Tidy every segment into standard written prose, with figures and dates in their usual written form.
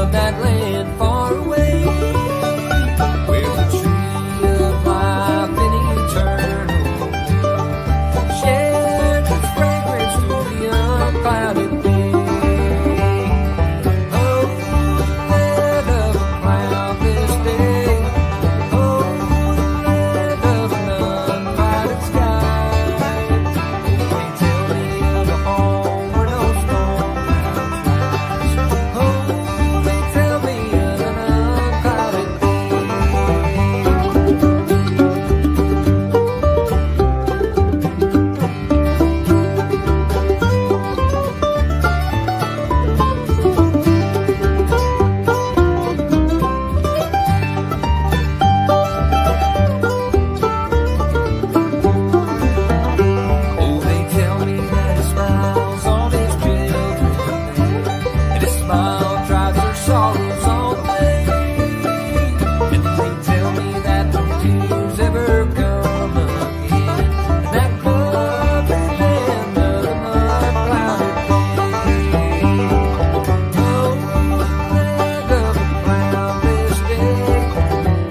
of that land far away, where the tree of life and eternal shared its fragrance through the unclouded day. Oh, land of a cloudless day. Oh, land of an unclouded sky. They tell me of a home where no storm clouds rise. Oh, they tell me of an unclouded day. Oh, they tell me that he smiles on his children, and his smile drives their sorrows away. And they tell me that no tears ever come again in that lovely land of an unclouded day. Oh, land of a cloudless day.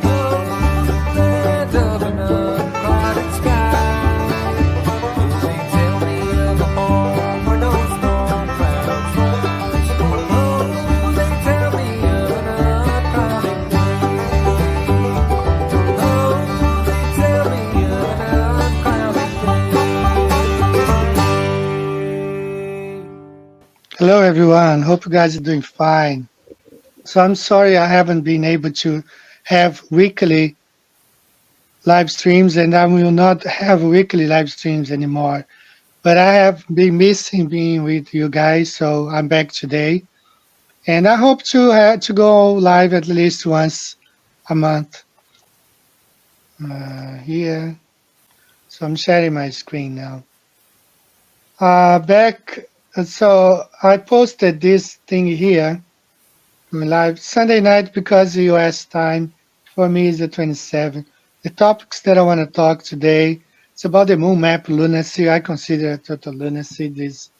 Oh, land of an unclouded sky. They tell me of a home where no storm clouds rise. Oh, they tell me of an unclouded day. Oh, they tell me of an unclouded day. Hello, everyone. Hope you guys are doing fine. So I'm sorry I haven't been able to have weekly live streams, and I will not have weekly live streams anymore. But I have been missing being with you guys, so I'm back today. And I hope to go live at least once a month here. So I'm sharing my screen now. So I posted this thing here live Sunday night because the US time for me is the 27th. The topics that I want to talk today, it's about the moon map lunacy. I consider it total lunacy, this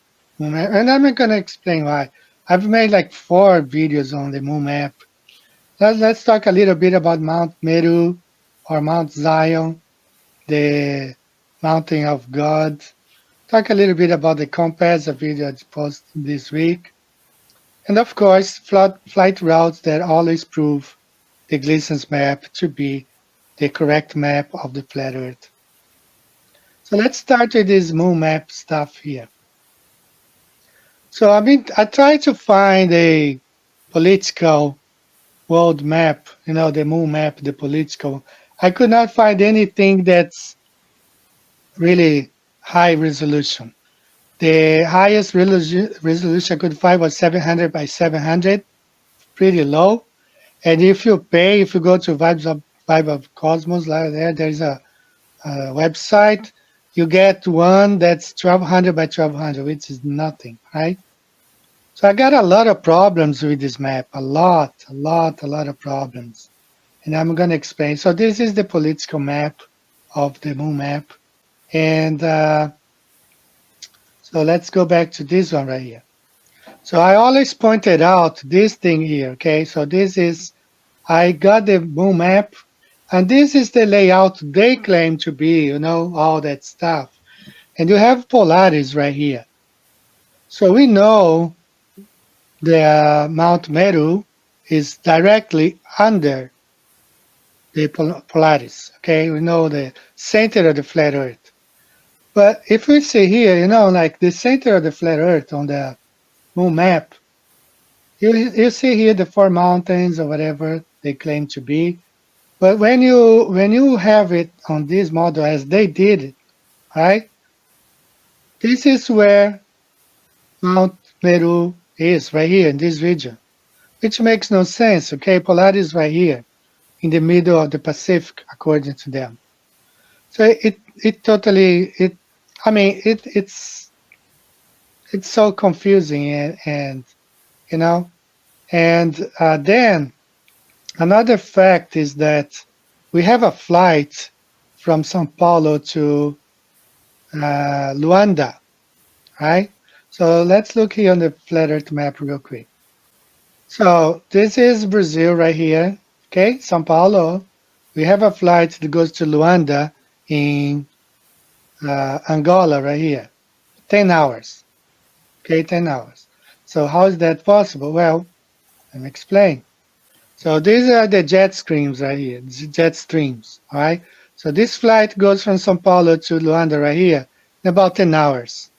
moon map, and I'm going to explain why. I've made like 4 videos on the moon map. Let's talk a little bit about Mount Meru or Mount Zion, the mountain of God. Talk a little bit about the compass, a video I posted this week. And of course, flight routes that always prove the Gleason's map to be the correct map of the flat Earth. So let's start with this moon map stuff here. So I tried to find a political world map, the moon map, the political. I could not find anything that's really high resolution. The highest resolution I could find was 700 by 700, pretty low. And if you go to Vibe of Cosmos, there's a website, you get one that's 1200 by 1200, which is nothing, right? So I got a lot of problems with this map, a lot of problems. And I'm going to explain. So this is the political map of the moon map. And so let's go back to this one right here. So I always pointed out this thing here, okay? So I got the moon map, and this is the layout they claim to be, all that stuff. And you have Polaris right here. So we know the Mount Meru is directly under the Polaris, okay? We know the center of the flat Earth. But if we see here, like the center of the flat Earth on the moon map, you see here the 4 mountains or whatever they claim to be. But when you have it on this model as they did it, right? This is where Mount Meru is, right here in this region, which makes no sense, okay? Polaris is right here in the middle of the Pacific, according to them. So it's so confusing, and then another fact is that we have a flight from São Paulo to Luanda, right? So let's look here on the flat Earth map real quick. So this is Brazil right here. Okay, São Paulo. We have a flight that goes to Luanda in Angola right here. 10 hours. Okay, 10 hours. So how is that possible? Well, let me explain. So these are the jet streams right here, jet streams, all right? So this flight goes from São Paulo to Luanda right here in about 10 hours.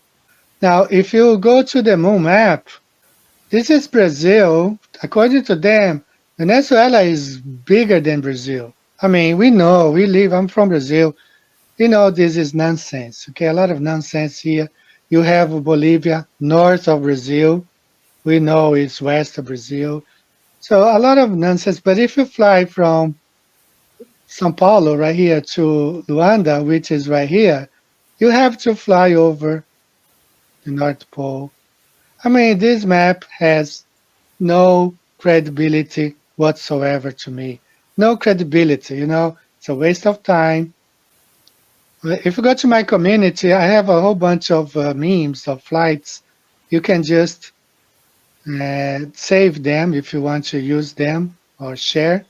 Now, if you go to the moon map, this is Brazil. According to them, Venezuela is bigger than Brazil. I mean, we know, we live, I'm from Brazil. We know this is nonsense, okay? A lot of nonsense here. You have Bolivia, north of Brazil. We know it's west of Brazil. So a lot of nonsense. But if you fly from São Paulo right here to Luanda, which is right here, you have to fly over the North Pole. I mean, this map has no credibility whatsoever to me. No credibility, you know, it's a waste of time. If you go to my community, I have a whole bunch of memes of flights. You can just save them if you want to use them or share.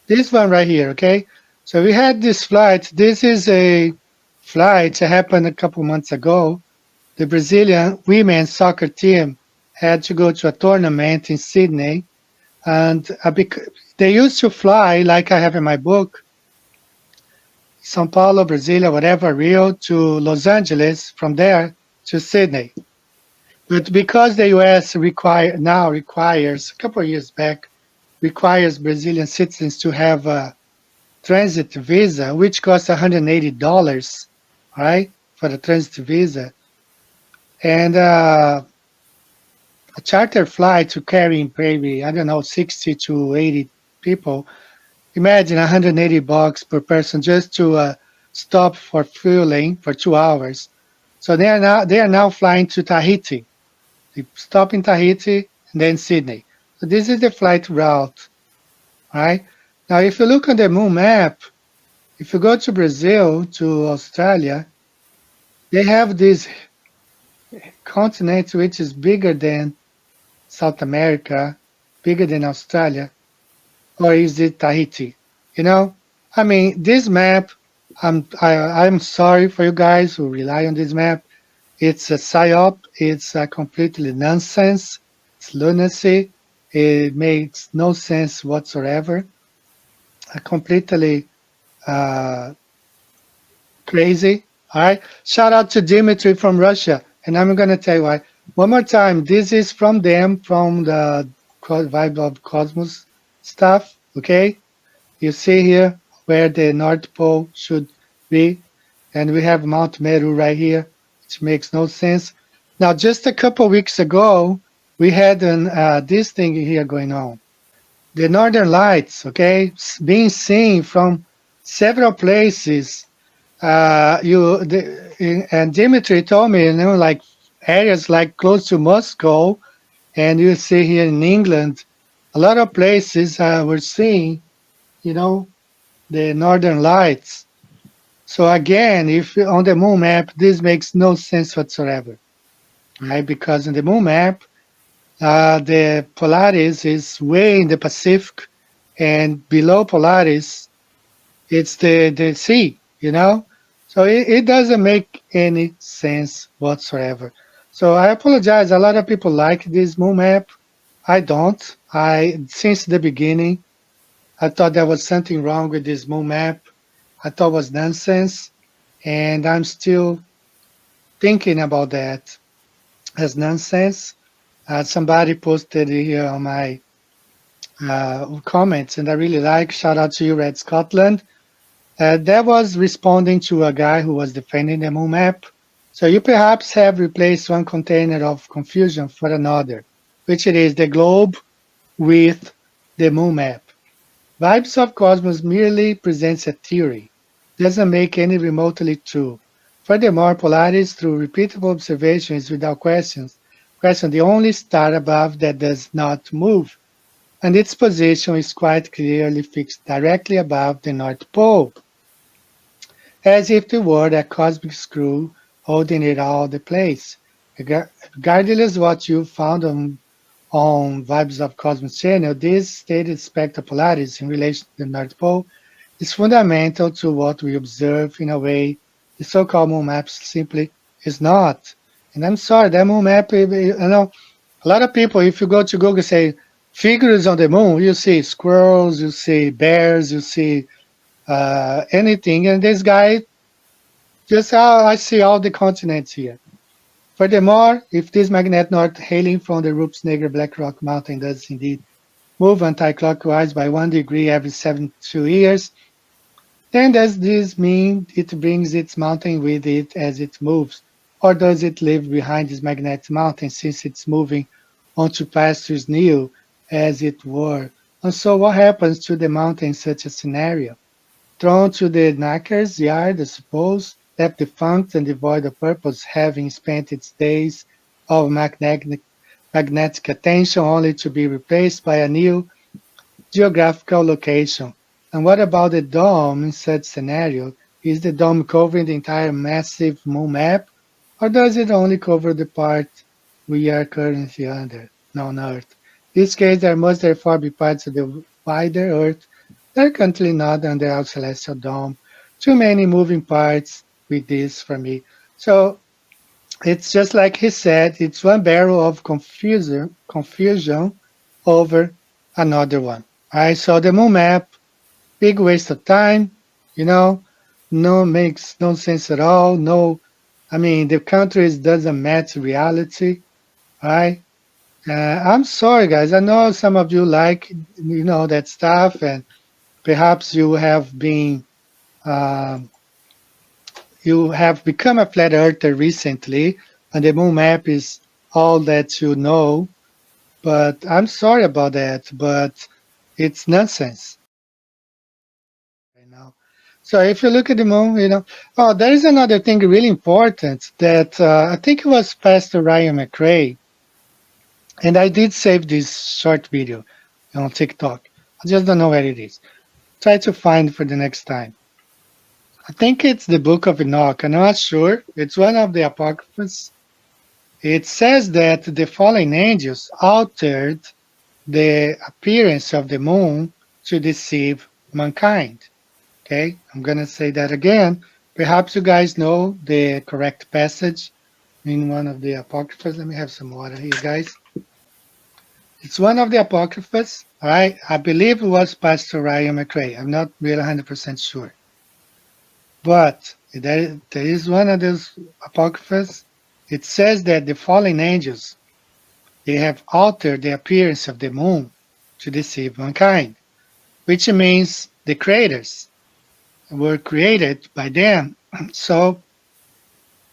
This one right here, okay? So we had this flight. This is a flight that happened a couple months ago. The Brazilian women's soccer team had to go to a tournament in Sydney, and they used to fly, like I have in my book, São Paulo, Brasilia, whatever, Rio to Los Angeles, from there to Sydney. But because the US now requires, a couple of years back, requires Brazilian citizens to have a transit visa, which costs $180, right, for the transit visa, and a charter flight to carry maybe, I don't know, 60 to 80 people. Imagine $180 per person just to stop for fueling for 2 hours. So they are now flying to Tahiti. They stop in Tahiti and then Sydney. So this is the flight route, right? Now, if you look on the moon map, if you go to Brazil, to Australia, they have this continent which is bigger than South America, bigger than Australia, or is it Tahiti? You know, I mean, this map. I'm sorry for you guys who rely on this map. It's a psyop. It's a completely nonsense. It's lunacy. It makes no sense whatsoever. Completely uh, crazy. All right. Shout out to Dimitri from Russia. And I'm going to tell you why. One more time. This is from them, from the Vibe of Cosmos stuff. Okay. You see here where the North Pole should be. And we have Mount Meru right here, which makes no sense. Now, just a couple weeks ago, we had this thing here going on. The Northern Lights, okay, being seen from several places. And Dimitri told me, you know, like areas like close to Moscow, and you see here in England, a lot of places we're seeing, you know, the Northern Lights. So again, if on the moon map, this makes no sense whatsoever, right? Because in the moon map, the Polaris is way in the Pacific, and below Polaris, it's the sea, you know? So it doesn't make any sense whatsoever. So I apologize. A lot of people like this moon map. I don't. Since the beginning, I thought there was something wrong with this moon map. I thought it was nonsense, and I'm still thinking about that as nonsense. Somebody posted here on my comments, and I really like. Shout out to you, Red Scotland. That was responding to a guy who was defending the moon map. So you perhaps have replaced one container of confusion for another, which it is the globe with the moon map. Vibes of Cosmos merely presents a theory, doesn't make any remotely true. Furthermore, Polaris, through repeatable observations without question the only star above that does not move, and its position is quite clearly fixed directly above the North Pole, as if it were a cosmic screw holding it all the place. Regardless what you found on Vibes of Cosmos channel, this stated spectral polarities in relation to the North Pole is fundamental to what we observe in a way the so-called moon map simply is not. And I'm sorry, that moon map, a lot of people, if you go to Google, say figures on the moon, you see squirrels, you see bears, you see anything. And this guy just, I see all the continents here. Furthermore, if this magnet north hailing from the Rups Negra Black Rock Mountain does indeed move anti-clockwise by 1 degree every 72 years, then does this mean it brings its mountain with it as it moves? Or does it leave behind this magnetic mountain since it's moving onto pastures new, as it were? And so what happens to the mountain in such a scenario? Thrown to the knacker's yard, I suppose, left defunct and devoid of purpose, having spent its days of magnetic attention only to be replaced by a new geographical location. And what about the dome in such scenario? Is the dome covering the entire massive moon map, or does it only cover the part we are currently under, on Earth? In this case, there must therefore be parts of the wider Earth that are currently not under our celestial dome. Too many moving parts with this for me. So it's just like he said, it's one barrel of confusion over another one. All right, so the moon map, big waste of time, makes no sense at all. The countries doesn't match reality. All right. I'm sorry, guys. I know some of you like, that stuff, and perhaps you have been, you have become a flat earther recently, and the moon map is all that you know. But I'm sorry about that, but it's nonsense. So if you look at the moon, there is another thing really important that I think it was Pastor Ryan McRae, and I did save this short video on TikTok. I just don't know where it is. Try to find for the next time. I think it's the Book of Enoch. I'm not sure. It's one of the Apocryphas. It says that the fallen angels altered the appearance of the moon to deceive mankind. Okay, I'm going to say that again. Perhaps you guys know the correct passage in one of the Apocryphas. Let me have some water here, guys. It's one of the Apocryphas, all right? I believe it was Pastor Ryan McRae. I'm not really 100% sure. But there is one of those Apocryphas. It says that the fallen angels, they have altered the appearance of the moon to deceive mankind, which means the creators were created by them. So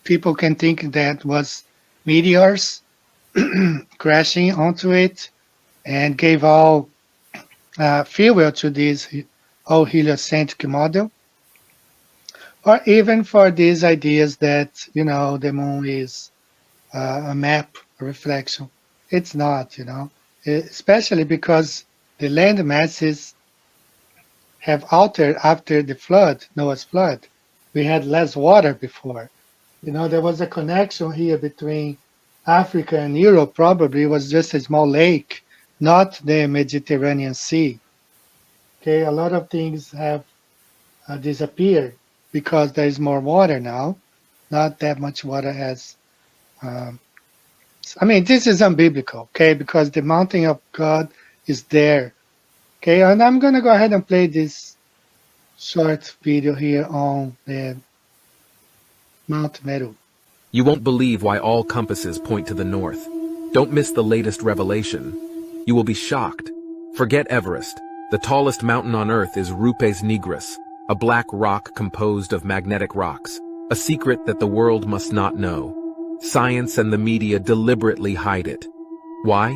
people can think that was meteors crashing onto it and gave all fuel to this whole heliocentric model. Or even for these ideas that, the moon is a map, a reflection. It's not, especially because the land masses have altered after the flood, Noah's flood. We had less water before. There was a connection here between Africa and Europe. Probably was just a small lake, not the Mediterranean Sea. Okay, a lot of things have disappeared because there is more water now. Not that much water has. This is unbiblical, okay, because the mountain of God is there. Okay, and I'm going to go ahead and play this short video here on the Mount Meru. You won't believe why all compasses point to the north. Don't miss the latest revelation. You will be shocked. Forget Everest. The tallest mountain on Earth is Rupes Nigris, a black rock composed of magnetic rocks, a secret that the world must not know. Science and the media deliberately hide it. Why?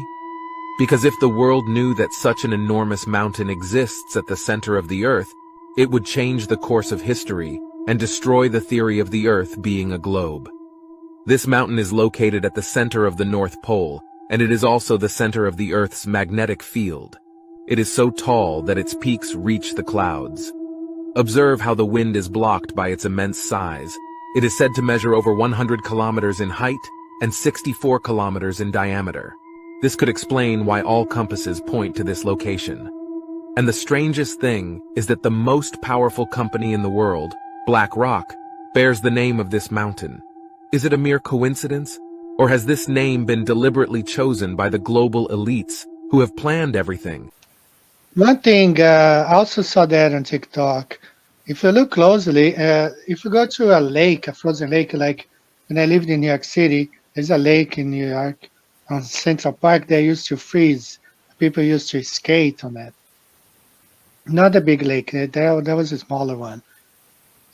Because if the world knew that such an enormous mountain exists at the center of the Earth, it would change the course of history and destroy the theory of the Earth being a globe. This mountain is located at the center of the North Pole, and it is also the center of the Earth's magnetic field. It is so tall that its peaks reach the clouds. Observe how the wind is blocked by its immense size. It is said to measure over 100 kilometers in height and 64 kilometers in diameter. This could explain why all compasses point to this location. And the strangest thing is that the most powerful company in the world, BlackRock, bears the name of this mountain. Is it a mere coincidence? Or has this name been deliberately chosen by the global elites who have planned everything? One thing, I also saw that on TikTok. If you look closely, if you go to a lake, a frozen lake, like when I lived in New York City, there's a lake in New York on Central Park that used to freeze. People used to skate on that. Not a big lake, there was a smaller one.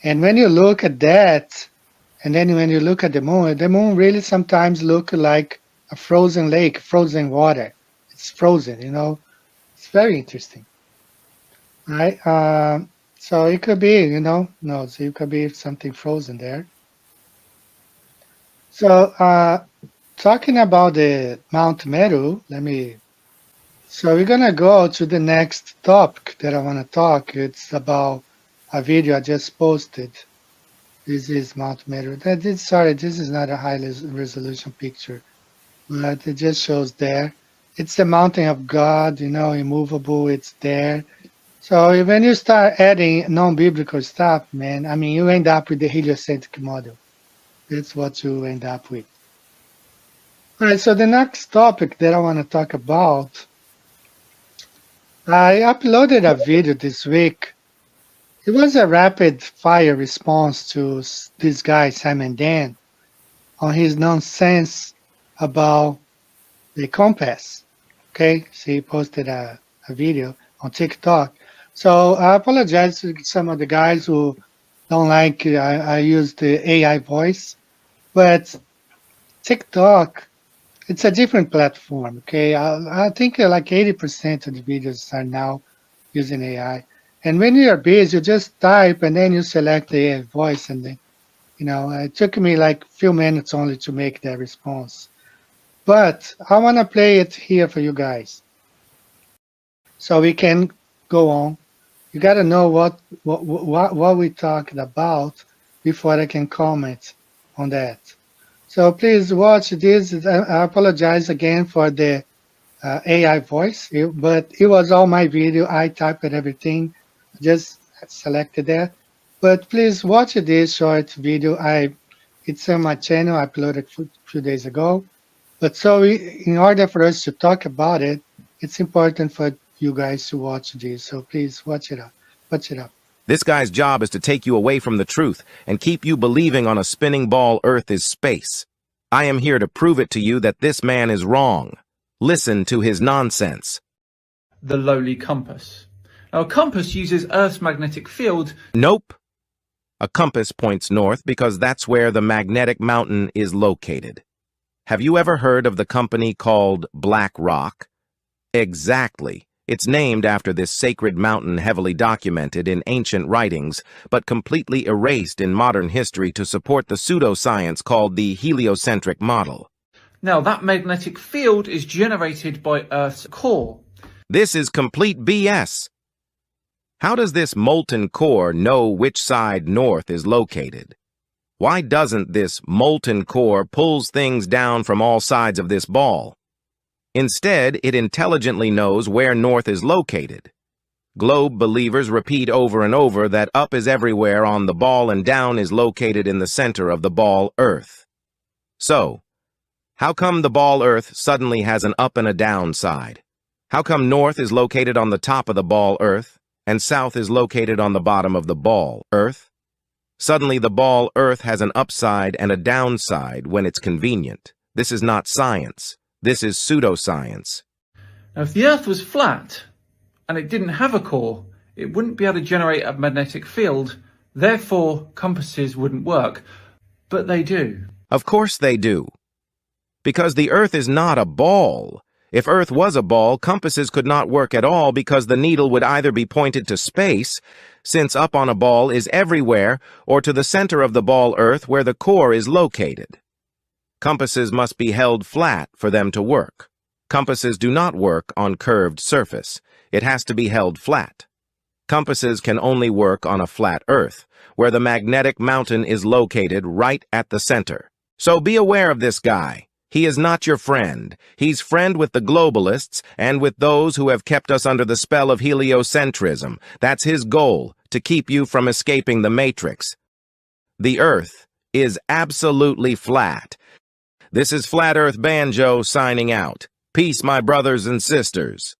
And when you look at that, and then when you look at the moon really sometimes look like a frozen lake, frozen water. It's frozen, you know. It's very interesting, right? So it could be, you know, no, so it could be something frozen there. So talking about the Mount Meru, so we're gonna go to the next topic that I wanna talk. It's about a video I just posted. This is Mount Meru. Sorry, this is not a high resolution picture, but it just shows there. It's the mountain of God, you know, immovable, it's there. So when you start adding non-biblical stuff, man, I mean, you end up with the heliocentric model. That's what you end up with. All right, so the next topic that I want to talk about, I uploaded a video this week. It was a rapid fire response to this guy, Shillmandan, on his nonsense about the compass. Okay, so he posted a video on TikTok. So I apologize to some of the guys who don't like I use the AI voice, but TikTok, it's a different platform. Okay, I think like 80% of the videos are now using AI. And when you're busy, you just type and then you select the AI voice, and then, you know, it took me like a few minutes only to make that response. But I want to play it here for you guys, so we can go on. You got to know what we talked about before I can comment on that. So please watch this. I apologize again for the AI voice, but it was all my video. I typed everything, just selected that. But please watch this short video. It's on my channel. I uploaded a few days ago. But so in order for us to talk about it, it's important for you guys to watch this. So please watch it up. Watch it up. This guy's job is to take you away from the truth and keep you believing on a spinning ball Earth is space. I am here to prove it to you that this man is wrong. Listen to his nonsense. The lowly compass. Now, a compass uses Earth's magnetic field. Nope. A compass points north because that's where the magnetic mountain is located. Have you ever heard of the company called BlackRock? Exactly. It's named after this sacred mountain heavily documented in ancient writings, but completely erased in modern history to support the pseudoscience called the heliocentric model. Now, that magnetic field is generated by Earth's core. This is complete BS. How does this molten core know which side north is located? Why doesn't this molten core pulls things down from all sides of this ball? Instead, it intelligently knows where north is located. Globe believers repeat over and over that up is everywhere on the ball and down is located in the center of the ball Earth. So, how come the ball Earth suddenly has an up and a down side? How come north is located on the top of the ball Earth and south is located on the bottom of the ball Earth? Suddenly the ball Earth has an upside and a downside when it's convenient. This is not science. This is pseudoscience. Now, if the Earth was flat and it didn't have a core, it wouldn't be able to generate a magnetic field. Therefore, compasses wouldn't work. But they do. Of course they do. Because the Earth is not a ball. If Earth was a ball, compasses could not work at all because the needle would either be pointed to space, since up on a ball is everywhere, or to the center of the ball Earth where the core is located. Compasses must be held flat for them to work. Compasses do not work on curved surface. It has to be held flat. Compasses can only work on a flat Earth, where the magnetic mountain is located right at the center. So be aware of this guy. He is not your friend. He's friend with the globalists and with those who have kept us under the spell of heliocentrism. That's his goal, to keep you from escaping the matrix. The Earth is absolutely flat. This is Flat Earth Banjo signing out. Peace, my brothers and sisters.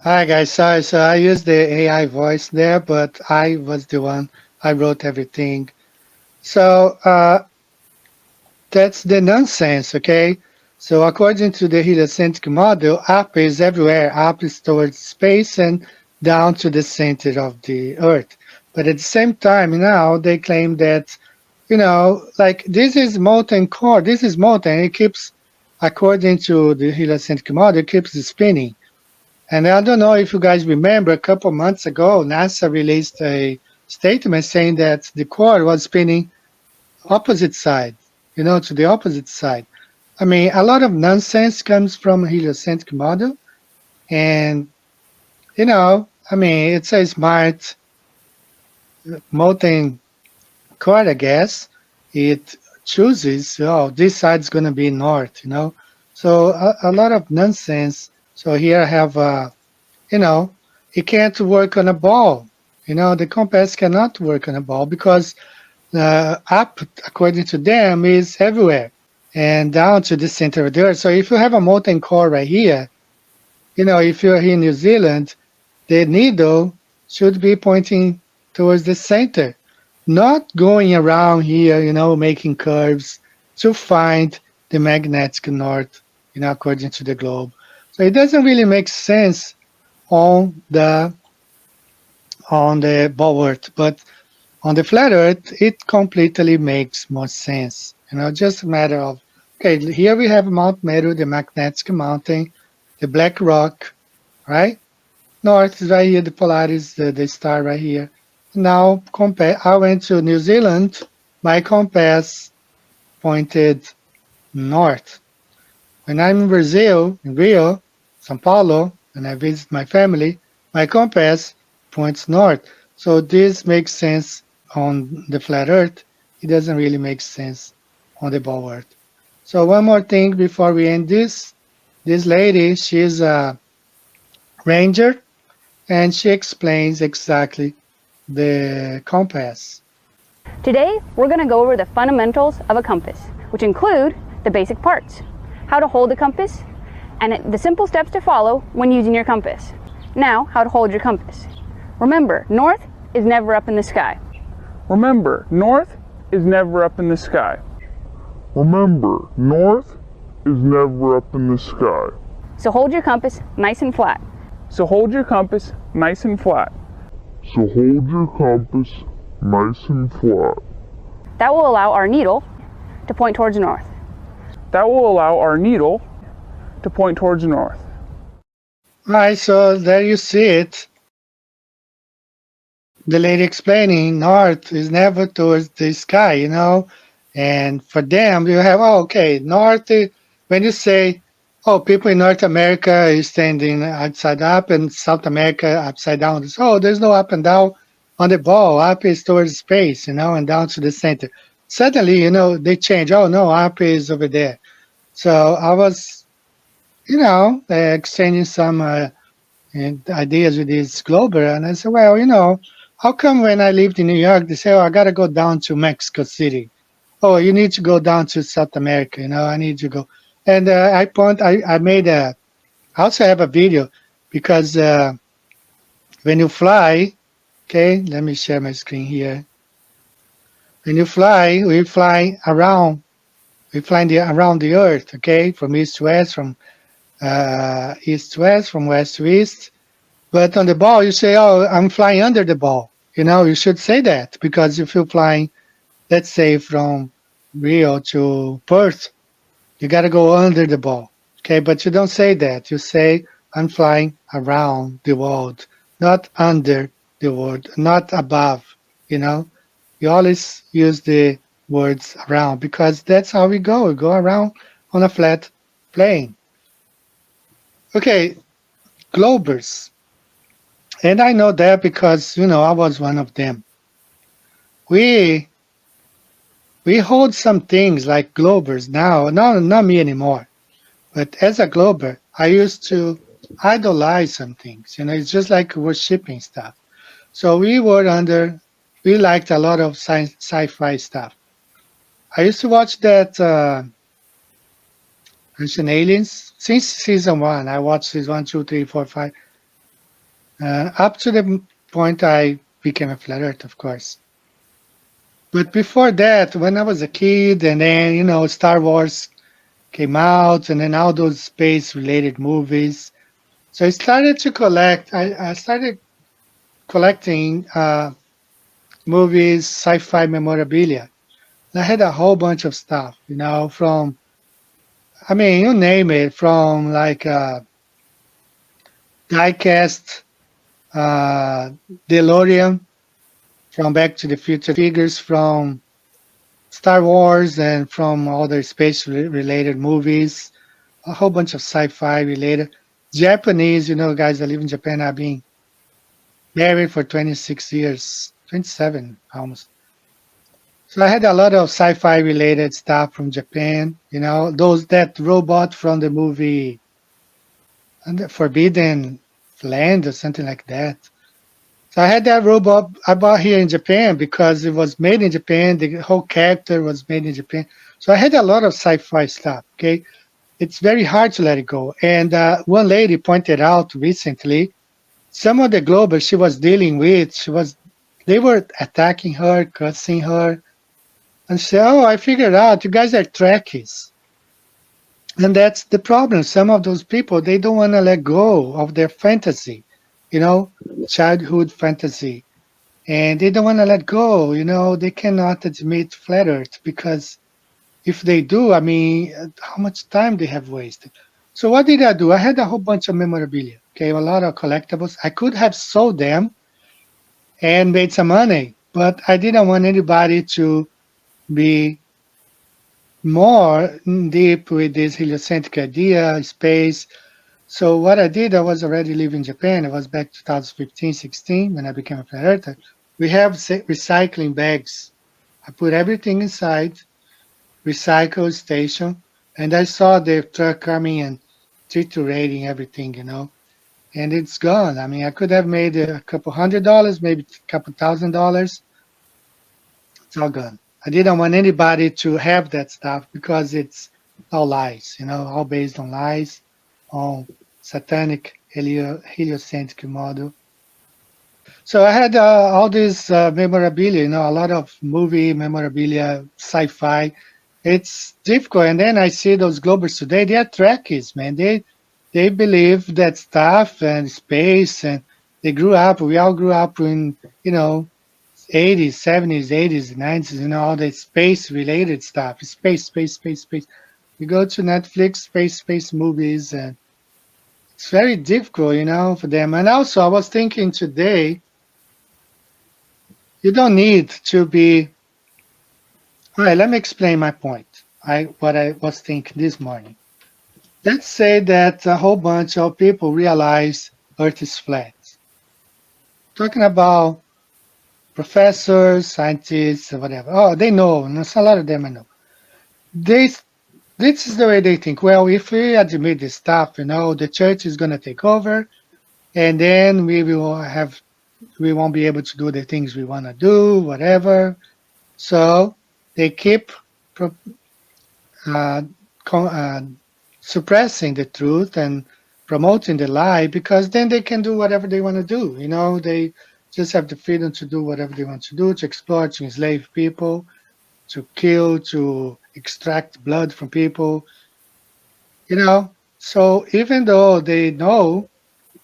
Hi guys, sorry. So I used the AI voice there, but I was the one. I wrote everything. So that's the nonsense, okay? So according to the heliocentric model, up is everywhere. Up is towards space and down to the center of the Earth. But at the same time, now they claim that, like this is molten core. This is molten. It keeps, according to the heliocentric model, it keeps spinning. And I don't know if you guys remember, a couple months ago, NASA released a statement saying that the core was spinning opposite side, to the opposite side. I mean, a lot of nonsense comes from heliocentric model. And, it's a smart molten core, I guess. It chooses, this side's going to be north, So a lot of nonsense. So here I have, it can't work on a ball. The compass cannot work on a ball because up, according to them, is everywhere and down to the center of the Earth. So if you have a molten core right here, if you're here in New Zealand, the needle should be pointing towards the center, not going around here, making curves to find the magnetic north, according to the globe. So it doesn't really make sense on the ball Earth, but on the flat Earth, it completely makes more sense. Just a matter of, okay, here we have Mount Meru, the magnetic mountain, the black rock, right? North is right here, the Polaris, the star right here. Now, I went to New Zealand, my compass pointed north. When I'm in Brazil, in Rio, São Paulo, and I visit my family, my compass points north. So this makes sense on the flat Earth. It doesn't really make sense on the ball Earth. So one more thing before we end this. This lady, she's a ranger, and she explains exactly the compass. Today, we're going to go over the fundamentals of a compass, which include the basic parts, how to hold a compass, and the simple steps to follow when using your compass. Now, how to hold your compass. Remember, north is never up in the sky. Remember, north is never up in the sky. Remember, north is never up in the sky. So hold your compass nice and flat. So hold your compass nice and flat. So hold your compass nice and flat. That will allow our needle to point towards north. That will allow our needle to point towards north. All right, so there you see it. The lady explaining north is never towards the sky, and for them you have, north, when you say, people in North America is standing upside up and South America upside down, there's no up and down on the ball. Up is towards space, and down to the center. Suddenly, they change. Oh no, up is over there. So I was, exchanging some ideas with this Glober, and I said, well, how come when I lived in New York, they say, I got to go down to Mexico City. Oh, you need to go down to South America, I need to go. And I also have a video because when you fly, okay, let me share my screen here. When you fly, we fly around the Earth, okay, from east to west, from east to west, from west to east. But on the ball, you say, I'm flying under the ball. You should say that, because if you're flying, let's say from Rio to Perth, you got to go under the ball, okay? But you don't say that. You say, I'm flying around the world, not under the world, not above, You always use the words around, because that's how we go. We go around on a flat plane. Okay, Globers. And I know that because, I was one of them. We we hold some things like Globers now, not me anymore. But as a Glober, I used to idolize some things. It's just like worshiping stuff. So we liked a lot of sci-fi stuff. I used to watch that Ancient Aliens since season one. I watched season one, two, three, four, five, up to the point I became a flat earth, of course. But before that, when I was a kid, and then Star Wars came out, and then all those space-related movies. So I started to collect. I started collecting movies, sci-fi memorabilia. And I had a whole bunch of stuff, from, I mean, you name it, from like diecast, DeLorean, from Back to the Future figures, from Star Wars, and from other space-related movies, a whole bunch of sci-fi related. Japanese, guys that live in Japan are being married for 26 years, 27 almost. So I had a lot of sci-fi related stuff from Japan, that robot from the movie and the Forbidden Land or something like that. So I had that robot I bought here in Japan because it was made in Japan. The whole character was made in Japan. So I had a lot of sci-fi stuff, okay? It's very hard to let it go. And one lady pointed out recently, some of the Globers she was dealing with, they were attacking her, cussing her, and say, "Oh, I figured out you guys are Trekkies." And that's the problem. Some of those people, they don't want to let go of their fantasy, childhood fantasy. And they don't want to let go, they cannot admit flat earth because if they do, I mean, how much time they have wasted. So what did I do? I had a whole bunch of memorabilia, okay, a lot of collectibles. I could have sold them and made some money, but I didn't want anybody to be more deep with this heliocentric idea, space. So what I did, I was already living in Japan. It was back 2015, 16 when I became a flat earther. We have recycling bags. I put everything inside, recycle station, and I saw the truck coming and triturating everything, and it's gone. I mean, I could have made a couple $100, maybe a couple $1,000. It's all gone. I didn't want anybody to have that stuff because it's all lies, all based on lies, on satanic heliocentric model. So I had all this memorabilia, a lot of movie memorabilia, sci-fi. It's difficult. And then I see those Globers today, they are Trekkies, man. They believe that stuff and space, and we all grew up in, 80s, 70s, 80s, 90s, all the space-related stuff. Space. You go to Netflix, space movies, and it's very difficult, for them. And also, I was thinking today, you don't need to be. All right, let me explain my point. What I was thinking this morning. Let's say that a whole bunch of people realize Earth is flat. Talking about professors, scientists, or whatever. Oh, they know. There's a lot of them I know. This is the way they think. Well, if we admit this stuff, the church is going to take over, and then we won't be able to do the things we want to do, whatever. So they keep suppressing the truth and promoting the lie because then they can do whatever they want to do. They just have the freedom to do whatever they want to do, to exploit, to enslave people, to kill, to extract blood from people. So even though they know,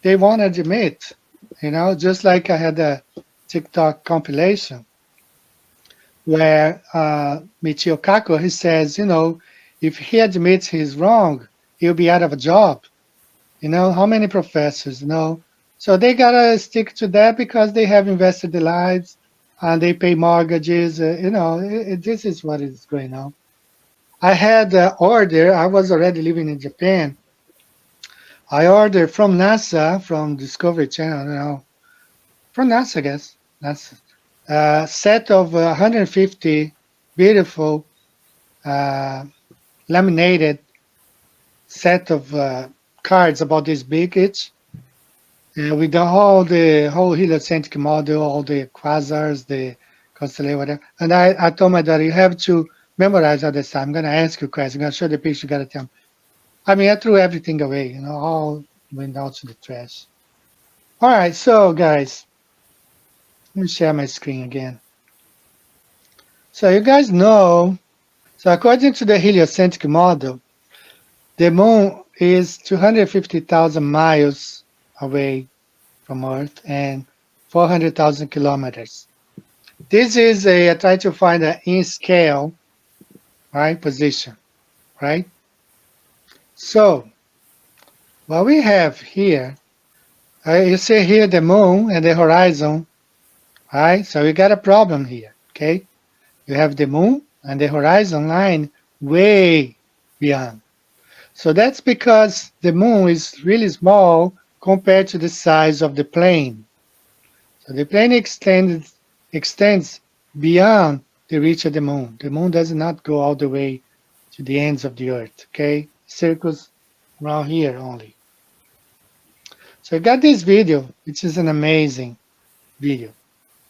they won't admit. Just like I had a TikTok compilation where Michio Kaku, he says, if he admits he's wrong, he'll be out of a job. How many professors, So they gotta stick to that because they have invested their lives and they pay mortgages. This is what is going on. I had an order. I was already living in Japan. I ordered from NASA, from Discovery Channel, from NASA, I guess. NASA, a set of 150 beautiful laminated set of cards about this big each. With the whole heliocentric model, all the quasars, the constellation, whatever. And I told my daughter, you have to memorize all this time. I'm going to ask you questions. I'm going to show the picture. You got to tell me. I mean, I threw everything away, all went out to the trash. All right, so guys, let me share my screen again. So you guys know, so according to the heliocentric model, the moon is 250,000 miles away from Earth and 400,000 kilometers. This is I try to find an in scale, right, position, right? So what we have here, you see here the moon and the horizon, right? So we got a problem here, okay? You have the moon and the horizon line way beyond. So that's because the moon is really small compared to the size of the plane. So the plane extends beyond the reach of the moon. The moon does not go all the way to the ends of the Earth, okay? Circles around here only. So I got this video, which is an amazing video,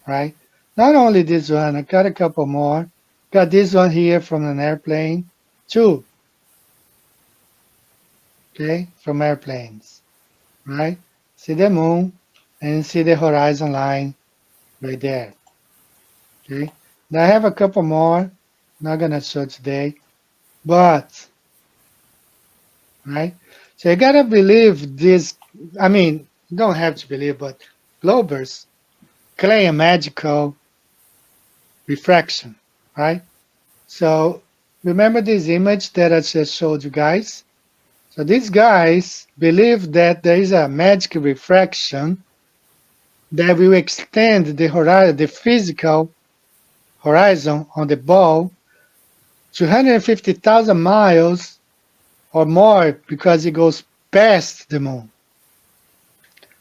right? Not only this one, I got a couple more. Got this one here from an airplane, too. Okay, from airplanes, right? See the moon and see the horizon line right there. Okay, now I have a couple more, not gonna show today, but right. So you gotta believe this. I mean, you don't have to believe, but Globers claim magical refraction, right? So remember this image that I just showed you guys? So these guys believe that there is a magic refraction that will extend the horizon, the physical horizon on the ball, 250,000 miles or more because it goes past the moon.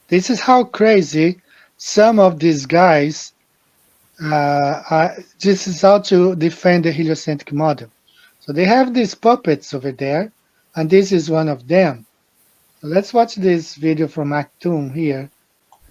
This is how crazy some of these guys this is how to defend the heliocentric model. So they have these puppets over there, and this is one of them. So let's watch this video from Actum here.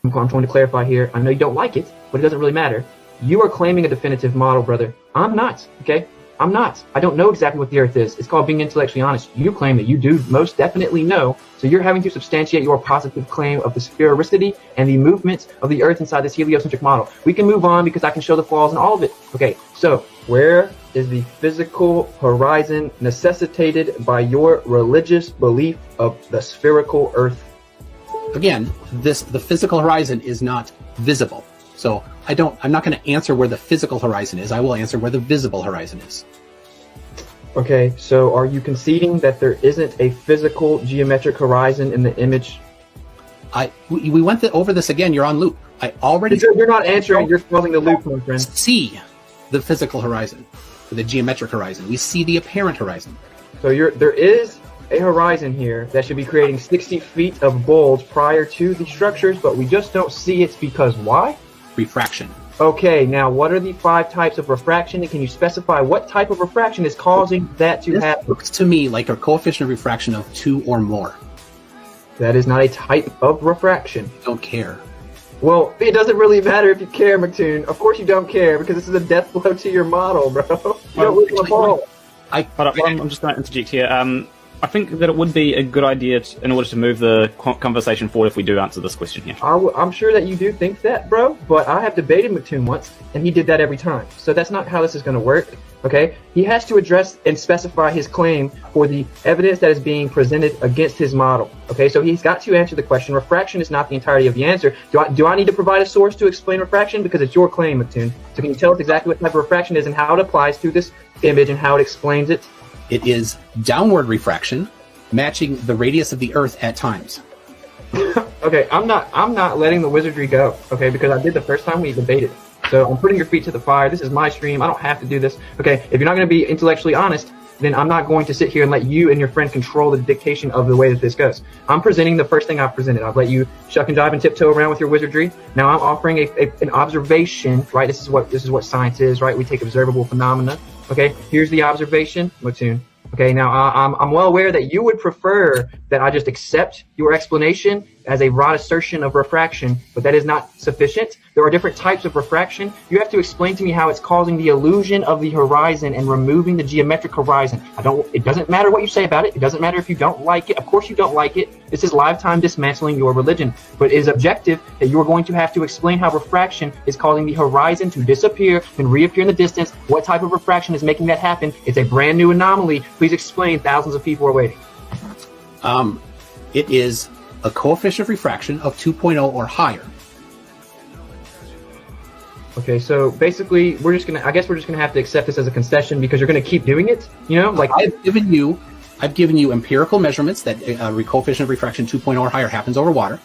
I'm going to clarify here. I know you don't like it, but it doesn't really matter. You are claiming a definitive model, brother. I'm not, okay? I'm not. I don't know exactly what the Earth is. It's called being intellectually honest. You claim that you do most definitely know, so you're having to substantiate your positive claim of the sphericity and the movement of the Earth inside this heliocentric model. We can move on because I can show the flaws in all of it. Okay, so where is the physical horizon necessitated by your religious belief of the spherical Earth? Again, the physical horizon is not visible. So I'm not going to answer where the physical horizon is. I will answer where the visible horizon is. Okay, so are you conceding that there isn't a physical geometric horizon in the image? We went over this again. You're on loop. You're not answering. You're causing the loop, my friend. See the physical horizon, the geometric horizon. We see the apparent horizon. So there is a horizon here that should be creating 60 feet of bulge prior to the structures, but we just don't see it because why? Refraction. Okay, now what are the 5 types of refraction, and can you specify what type of refraction is causing that to happen? Looks to me like a coefficient of refraction of 2 or more. That is not a type of refraction. I don't care. Well, it doesn't really matter if you care, McToon. Of course you don't care, because this is a death blow to your model, bro. You don't lose the ball. I'm just going to interject here. I think that it would be a good idea in order to move the conversation forward if we do answer this question here. I'm sure that you do think that, bro, but I have debated McToon once, and he did that every time. So that's not how this is going to work, okay? He has to address and specify his claim for the evidence that is being presented against his model, okay? So he's got to answer the question. Refraction is not the entirety of the answer. Do I need to provide a source to explain refraction? Because it's your claim, McToon. So can you tell us exactly what type of refraction is and how it applies to this image and how it explains it? It is downward refraction, matching the radius of the Earth at times. Okay, I'm not letting the wizardry go, okay, because I did the first time we debated. So I'm putting your feet to the fire. This is my stream. I don't have to do this. Okay, if you're not going to be intellectually honest, then I'm not going to sit here and let you and your friend control the dictation of the way that this goes. I'm presenting the first thing I've presented. I've let you shuck and jive and tiptoe around with your wizardry. Now I'm offering an observation, right? This is what science is, right? We take observable phenomena Okay, here's the observation, Mattoon. Okay, now I'm well aware that you would prefer that I just accept your explanation as a broad assertion of refraction, but that is not sufficient. There are different types of refraction. You have to explain to me how it's causing the illusion of the horizon and removing the geometric horizon. It doesn't matter what you say about it. It doesn't matter if you don't like it. Of course you don't like it. This is lifetime dismantling your religion. But it is objective that you are going to have to explain how refraction is causing the horizon to disappear and reappear in the distance. What type of refraction is making that happen? It's a brand new anomaly. Please explain. Thousands of people are waiting. It is a coefficient of refraction of 2.0 or higher. Okay, so basically, I guess we're just gonna have to accept this as a concession because you're gonna keep doing it. You know, like I've given you empirical measurements that coefficient of refraction 2.0 or higher happens over water.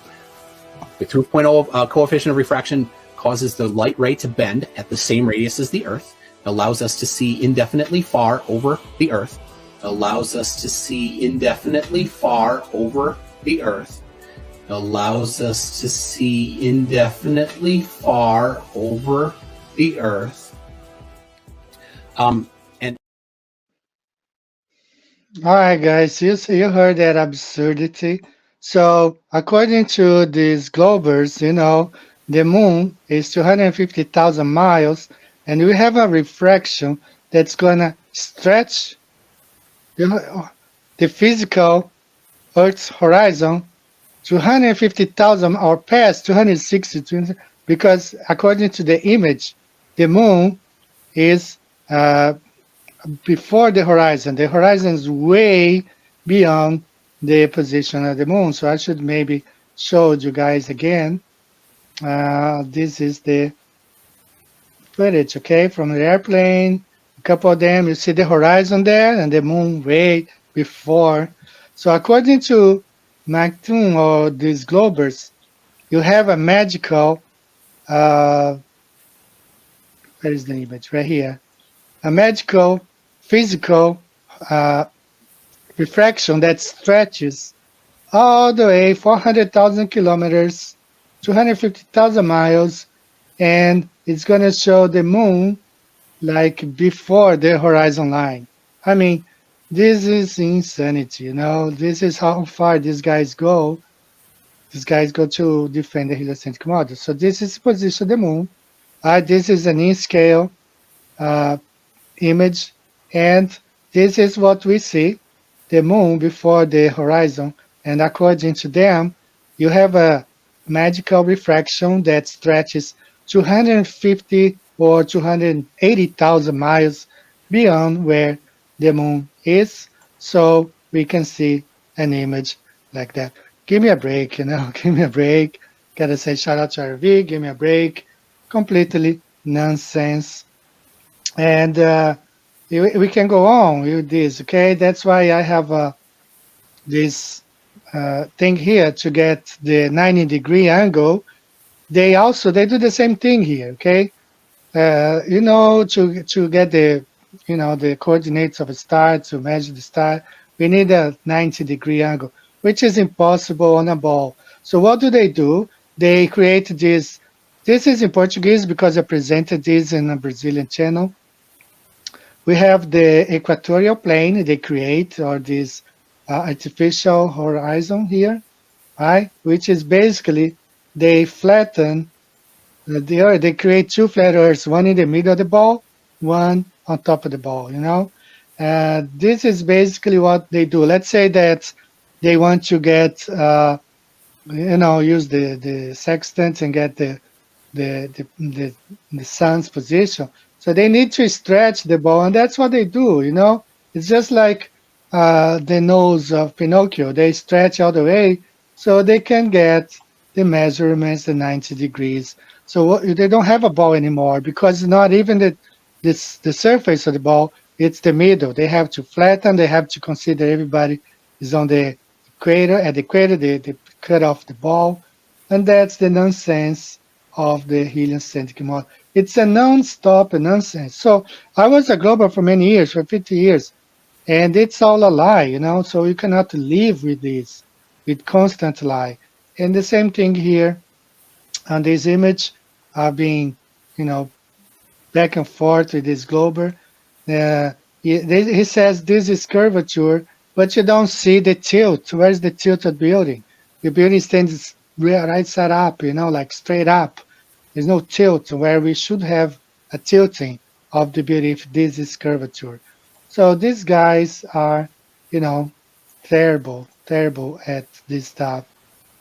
The 2.0 coefficient of refraction causes the light ray to bend at the same radius as the Earth. It allows us to see indefinitely far over the Earth. Allows us to see indefinitely far over the Earth. Allows us to see indefinitely far over the Earth. All right, guys, you heard that absurdity. So according to these globers, the moon is 250,000 miles, and we have a refraction that's gonna stretch the physical Earth's horizon 250,000 or past 260, because according to the image, the moon is before the horizon. The horizon is way beyond the position of the moon. So I should maybe show you guys again. This is the footage, okay, from the airplane. A couple of them, you see the horizon there and the moon way before. So according to Mattoon or these globers, you have a magical, where is the image? Right here. A magical physical refraction that stretches all the way 400,000 kilometers, 250,000 miles, and it's going to show the moon like before the horizon line. I mean, this is insanity, This is how far these guys go. These guys go to defend the heliocentric model. So this is the position of the moon. This is an in-scale image, and this is what we see, the moon before the horizon. And according to them, you have a magical refraction that stretches 250 or 280,000 miles beyond where the moon is, so we can see an image like that. Give me a break, give me a break. Gotta say shout out to RV, give me a break. Completely nonsense. And we can go on with this, okay? That's why I have this thing here to get the 90-degree angle. They do the same thing here, okay? To get the the coordinates of a star, to measure the star, we need a 90-degree angle, which is impossible on a ball. So what do? They create this. This is in Portuguese because I presented this in a Brazilian channel. We have the equatorial plane they create, or this artificial horizon here, right? Which is basically they flatten the Earth. They create two flat Earths, one in the middle of the ball, one on top of the ball, This is basically what they do. Let's say that they want to get, use the sextant and get the sun's position. So they need to stretch the ball, and that's what they do, It's just like the nose of Pinocchio. They stretch all the way so they can get the measurements, the 90 degrees. So they don't have a ball anymore because it's not even the surface of the ball, it's the middle. They have to flatten, they have to consider everybody is on the equator. At the equator, they cut off the ball. And that's the nonsense of the heliocentric model. It's a non-stop nonsense. So I was a global for many years, for 50 years, and it's all a lie, So you cannot live with this, with constant lie. And the same thing here on this image, being, back and forth with this glober. He says this is curvature, but you don't see the tilt. Where's the tilted building? The building stands right side up, like straight up. There's no tilt where we should have a tilting of the building if this is curvature. So these guys are, you know, terrible at this stuff.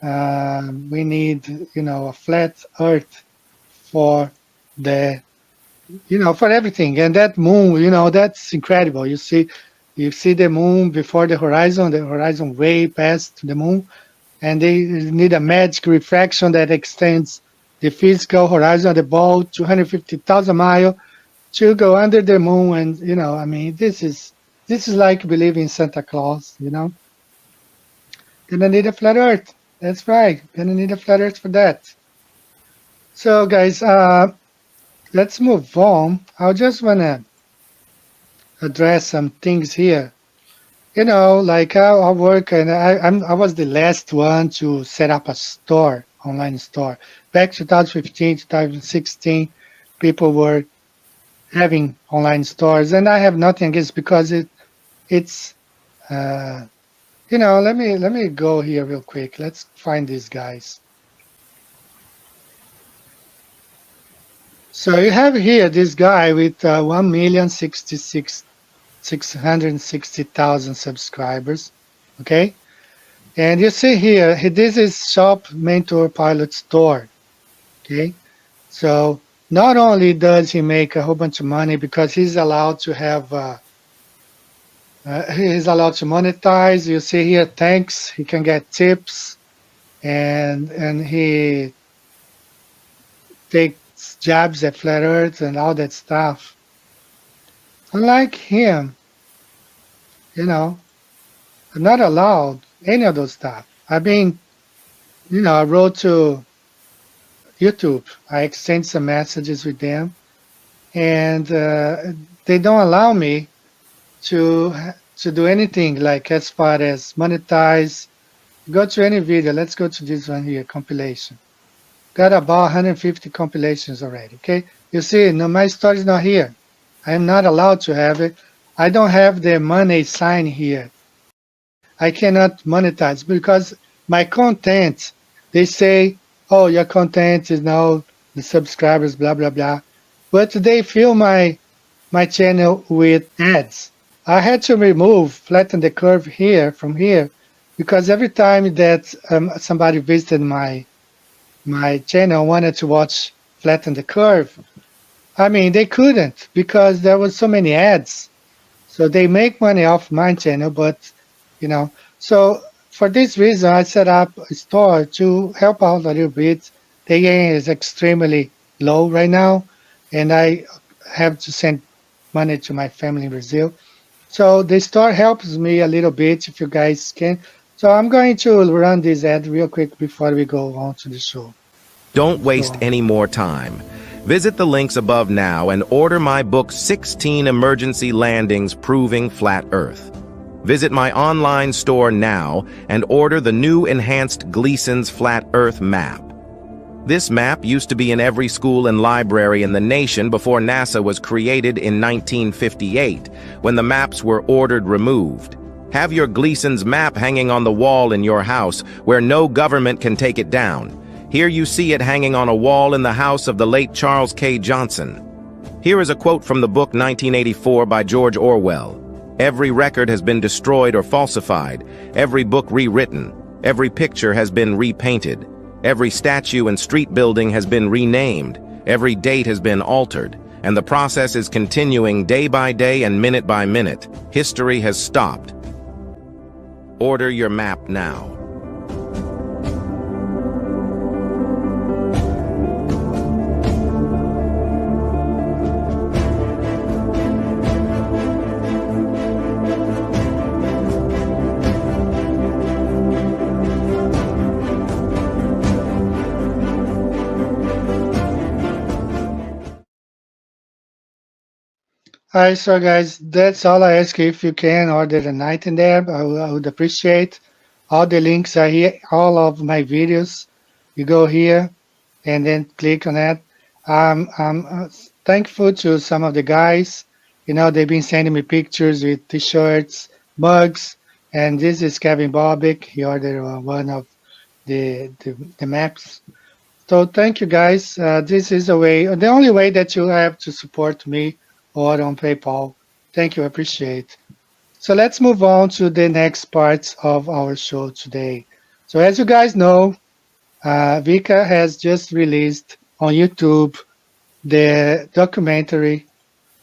We need, a flat Earth for the for everything. And that moon, that's incredible. You see the moon before the horizon way past the moon, and they need a magic refraction that extends the physical horizon of the ball 250,000 miles to go under the moon. And this is like believing in Santa Claus. Gonna need a flat Earth. That's right. Gonna need a flat Earth for that. So guys, let's move on. I just wanna address some things here. Like I work, and I was the last one to set up a store, online store. Back 2015, 2016, people were having online stores, and I have nothing against because it's let me go here real quick. Let's find these guys. So you have here this guy with 1,660,000 subscribers, okay? And you see here, this is Shop Mentor Pilot Store, okay? So not only does he make a whole bunch of money because he's allowed to have, he's allowed to monetize. You see here, thanks, he can get tips, and he takes jabs at Flat Earth and all that stuff. Unlike him, I'm not allowed any of those stuff. I wrote to YouTube. I exchanged some messages with them, and they don't allow me to do anything like as far as monetize. Go to any video. Let's go to this one here, compilation. Got about 150 compilations already, okay? You see, no, my story is not here. I am not allowed to have it. I don't have the money sign here. I cannot monetize because my content, they say, oh, your content is now the subscribers, blah, blah, blah. But they fill my channel with ads. I had to remove, flatten the curve here from here because every time that somebody visited my channel wanted to watch Flatten the Curve, they couldn't because there was so many ads. So they make money off my channel, but so for this reason I set up a store to help out a little bit. The yen is extremely low right now, and I have to send money to my family in Brazil. So the store helps me a little bit if you guys can. So I'm going to run this ad real quick before we go on to the show. Don't waste any more time. Visit the links above now and order my book 16 Emergency Landings Proving Flat Earth. Visit my online store now and order the new enhanced Gleason's Flat Earth map. This map used to be in every school and library in the nation before NASA was created in 1958, when the maps were ordered removed. Have your Gleason's map hanging on the wall in your house where no government can take it down. Here you see it hanging on a wall in the house of the late Charles K. Johnson. Here is a quote from the book 1984 by George Orwell. Every record has been destroyed or falsified, every book rewritten, every picture has been repainted, every statue and street building has been renamed, every date has been altered, and the process is continuing day by day and minute by minute. History has stopped. Order your map now. Alright, so guys, that's all I ask. If you can order the night in there, I would appreciate. All the links are here, all of my videos. You go here and then click on that. I'm thankful to some of the guys You know, they've been sending me pictures with T-shirts, mugs, and this is Kevin Bobick. He ordered one of the maps. So thank you guys. This is a way, the only way that you have to support me or on PayPal. Thank you, I appreciate. So let's move on to the next parts of our show today. So as you guys know, Vika has just released on YouTube the documentary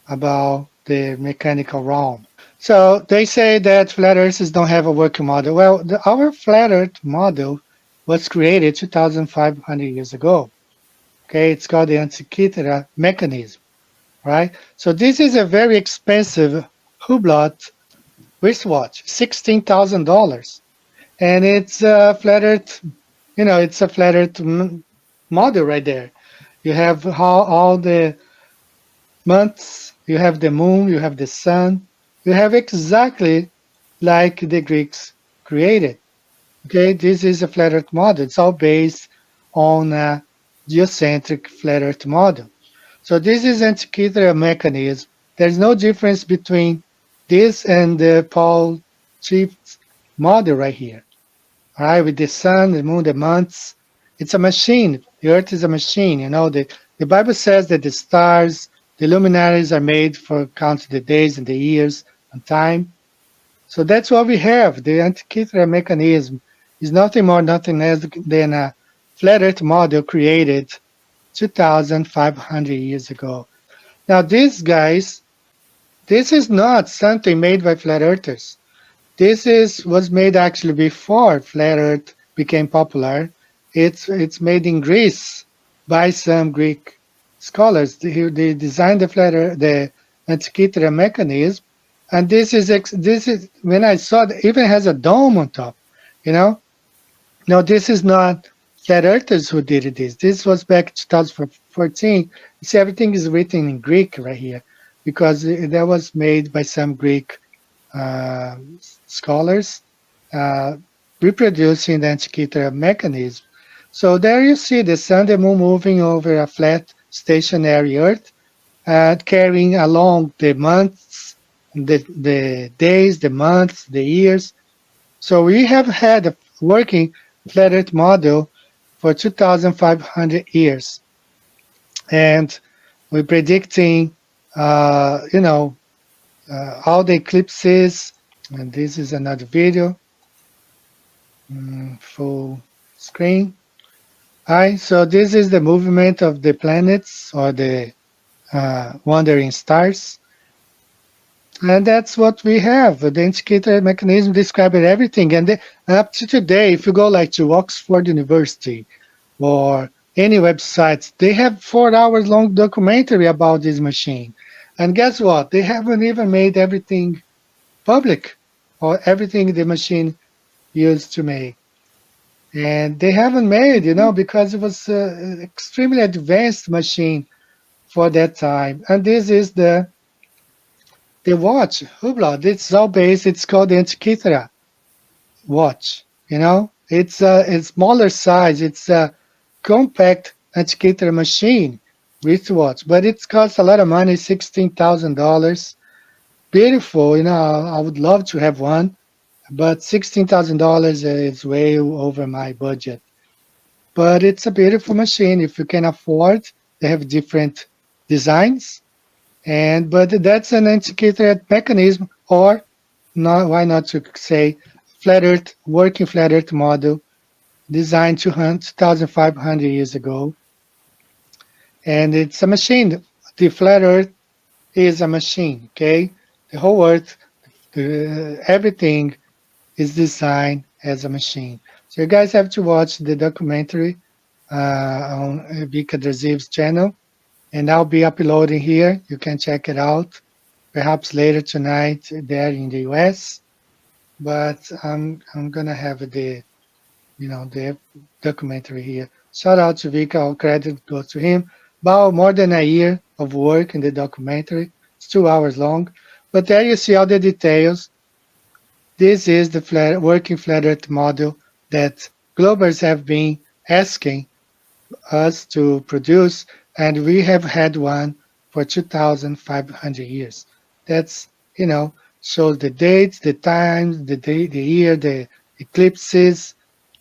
about the mechanical realm. So they say that flat earthers don't have a working model. Well, our flat earth model was created 2,500 years ago. Okay, it's called the Antikythera mechanism, right? So this is a very expensive Hublot wristwatch, $16,000, and it's a flat earth. You know, it's a flat earth model right there. You have how all the months, you have the moon, you have the sun, you have exactly like the Greeks created. Okay, this is a flat earth model. It's all based on a geocentric flat earth model. So this is Antikythera mechanism. There's no difference between this and the Paul Chief's model right here. All right, with the sun, the moon, the months. It's a machine. The earth is a machine. You know, the Bible says that the stars, the luminaries are made for counting the days and the years and time. So that's what we have. The Antikythera mechanism is nothing more, nothing less than a flat earth model created 2,500 years ago. Now, these guys, this is not something made by flat earthers. This was made actually before flat earth became popular. It's made in Greece by some Greek scholars. They designed the Antikythera mechanism, and this is when I saw it even has a dome on top. You know, no, this is not flat earthers who did this. This was back in 2014. You see, everything is written in Greek right here because that was made by some Greek scholars reproducing the Antikythera mechanism. So there you see the sun, the moon moving over a flat stationary earth, carrying along the months, the days, the months, the years. So we have had a working flat earth model for 2,500 years. And we're predicting, all the eclipses. And this is another video, full screen. All right, so this is the movement of the planets or the wandering stars. And that's what we have. The Antikythera mechanism describing everything. And up to today, if you go like to Oxford University or any websites, they have 4 hours long documentary about this machine. And guess what? They haven't even made everything public or everything the machine used to make. And they haven't made, because it was an extremely advanced machine for that time. And this is the watch, Hublot. It's all based, it's called the Antikythera watch. It's a smaller size. It's a compact Antikythera machine wristwatch, but it costs a lot of money, $16,000. Beautiful, I would love to have one, but $16,000 is way over my budget. But it's a beautiful machine if you can afford. They have different designs, but that's an Antikythera mechanism, or not? Why not to say working flat Earth model designed 2,500 years ago, and it's a machine. The flat Earth is a machine. Okay, the whole Earth, everything is designed as a machine. So you guys have to watch the documentary on Vika Draziv's channel, and I'll be uploading here. You can check it out, perhaps later tonight there in the US. But I'm gonna have the documentary here. Shout out to Vika. All credit goes to him. About more than a year of work in the documentary. It's 2 hours long, but there you see all the details. This is the working flat Earth model that Globers have been asking us to produce, and we have had one for 2,500 years. That's, shows the dates, the times, the day, the year, the eclipses,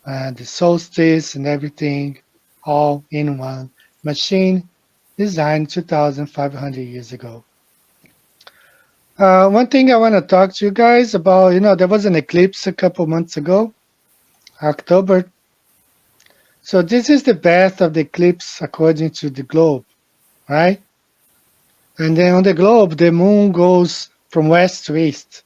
the solstice, and everything, all in one machine designed 2,500 years ago. One thing I want to talk to you guys about, there was an eclipse a couple months ago, October. So this is the path of the eclipse according to the globe, right? And then on the globe, the moon goes from west to east.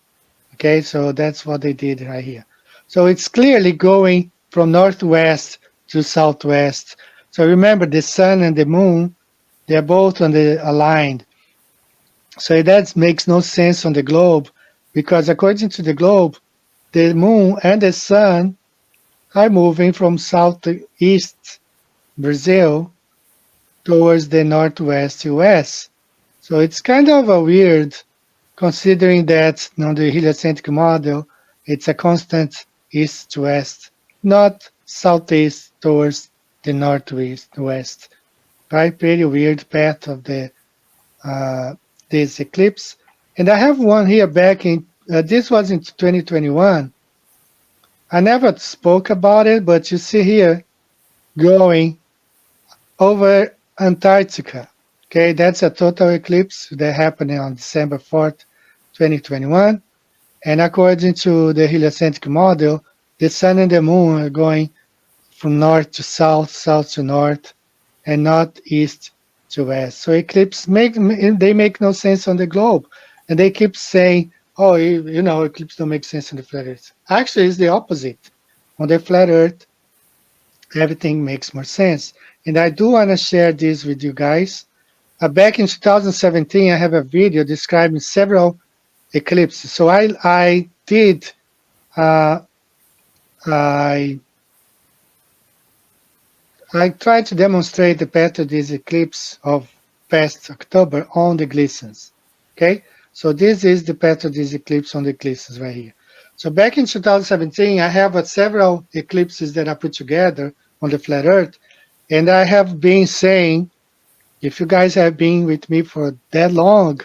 Okay, so that's what they did right here. So it's clearly going from northwest to southwest. So remember, the sun and the moon, they're both on the aligned. So that makes no sense on the globe, because according to the globe, the moon and the sun are moving from south to east Brazil towards the northwest US. So it's kind of a weird, considering that on the heliocentric model, it's a constant east to west, not southeast towards the northwest west. Right? Pretty weird path of the this eclipse. And I have one here back in, this was in 2021. I never spoke about it, but you see here, going over Antarctica. Okay, that's a total eclipse that happened on December 4th, 2021. And according to the heliocentric model, the sun and the moon are going from north to south, south to north, and not east to west. So eclipses make no sense on the globe. And they keep saying, oh, eclipses don't make sense on the flat earth. Actually, it's the opposite. On the flat earth, everything makes more sense. And I do want to share this with you guys. Back in 2017, I have a video describing several eclipses. So I tried to demonstrate the path of this eclipse of past October on the glistens. Okay, so this is the path of this eclipse on the glistens right here. So back in 2017, I have several eclipses that I put together on the flat earth. And I have been saying, if you guys have been with me for that long,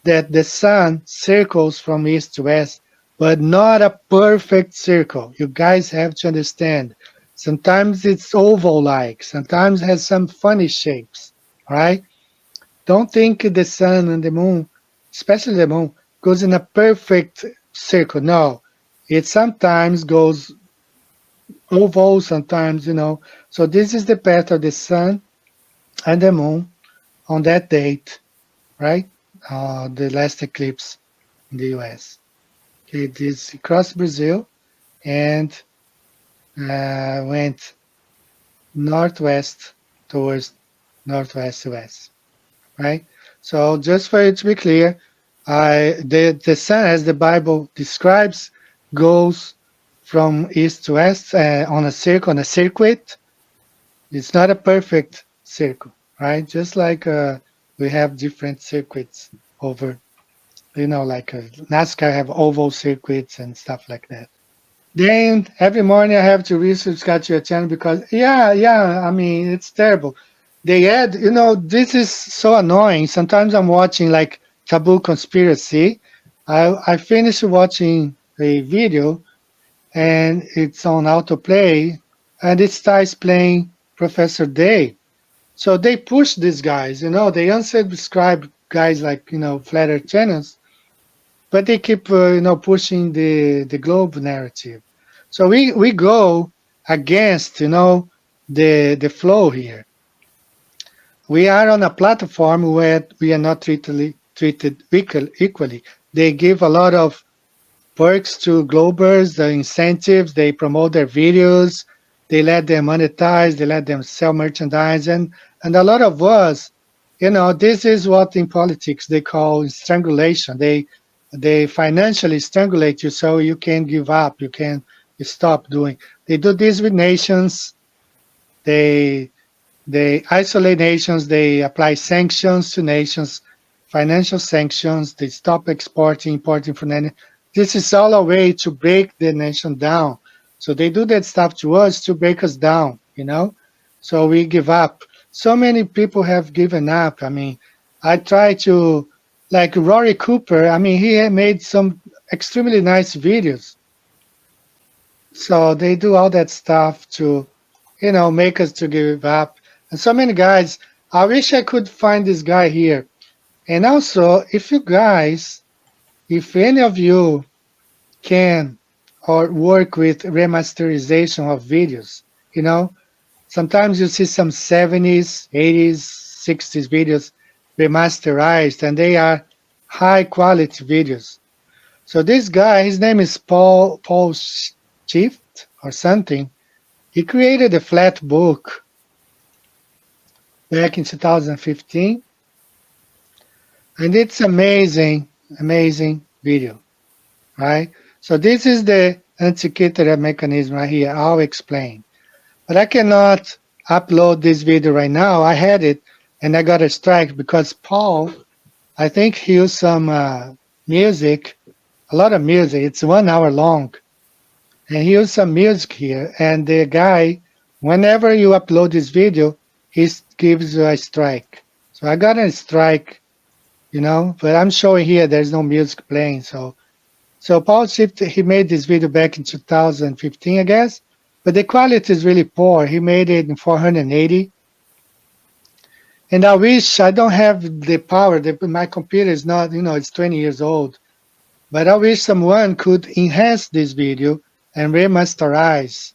that the sun circles from east to west, but not a perfect circle. You guys have to understand. Sometimes it's oval-like, sometimes it has some funny shapes, right? Don't think the sun and the moon, especially the moon, goes in a perfect circle. No, it sometimes goes oval, sometimes, So this is the path of the sun and the moon on that date, right? The last eclipse in the US. Okay, this crossed Brazil and went northwest towards northwest US, right? So just for it to be clear, the sun, as the Bible describes, goes from east to west on a circuit. It's not a perfect circle, right? Just like we have different circuits over, like NASCAR have oval circuits and stuff like that. Then every morning I have to resubscribe to your channel because, I mean, it's terrible. They add, this is so annoying. Sometimes I'm watching like Taboo Conspiracy. I finished watching a video and it's on autoplay and it starts playing Professor Day. So they push these guys, they unsubscribe guys like, flat earth channels, but they keep, pushing the globe narrative. So we go against, the flow here. We are on a platform where we are not treated equally. They give a lot of perks to Globers, the incentives, they promote their videos, they let them monetize, they let them sell merchandise, and a lot of us, this is what in politics they call strangulation. They financially strangulate you so you can give up, you can stop doing. They do this with nations. They isolate nations. They apply sanctions to nations, financial sanctions. They stop importing from any. This is all a way to break the nation down. So they do that stuff to us to break us down, So we give up. So many people have given up. I mean, I try to like Rory Cooper. I mean, he made some extremely nice videos. So they do all that stuff to, make us to give up. And so many guys. I wish I could find this guy here. And also, if any of you can or work with remasterization of videos, sometimes you see some 70s, 80s, 60s videos remasterized, and they are high quality videos. So this guy, his name is Paul Shift or something. He created a flat book back in 2015, and it's amazing, amazing video, right? So this is the anti-Kitterer mechanism right here. I'll explain. But I cannot upload this video right now. I had it, and I got a strike because Paul, I think he used some music, a lot of music. It's 1 hour long. And he used some music here. And the guy, whenever you upload this video, he gives you a strike. So I got a strike, but I'm showing here there's no music playing. So Paul Shift, he made this video back in 2015, I guess. But the quality is really poor. He made it in 480. And I wish I don't have the power. My computer is not, it's 20 years old. But I wish someone could enhance this video and remasterize.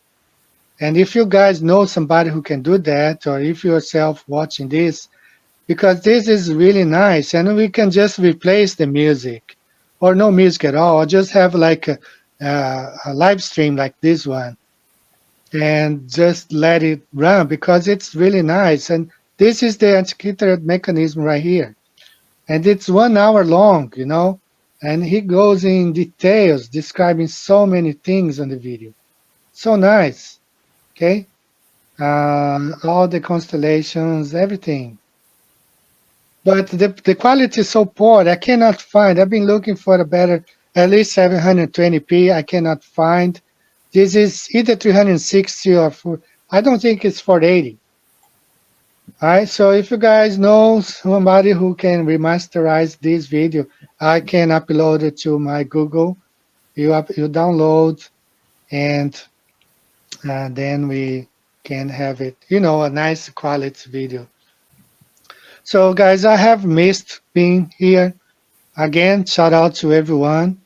And if you guys know somebody who can do that, or if yourself watching this, because this is really nice, and we can just replace the music, or no music at all, or just have like a live stream like this one, and just let it run because it's really nice. And this is the anti-Kitterer mechanism right here. And it's 1 hour long, and he goes in details describing so many things on the video. So nice, okay? All the constellations, everything. But the quality is so poor, I cannot find. I've been looking for a better, at least 720p. I cannot find. This is either 360 or I don't think it's 480. All right, so if you guys know somebody who can remasterize this video, I can upload it to my Google. You download, and then we can have it, a nice quality video. So guys, I have missed being here. Again, shout out to everyone.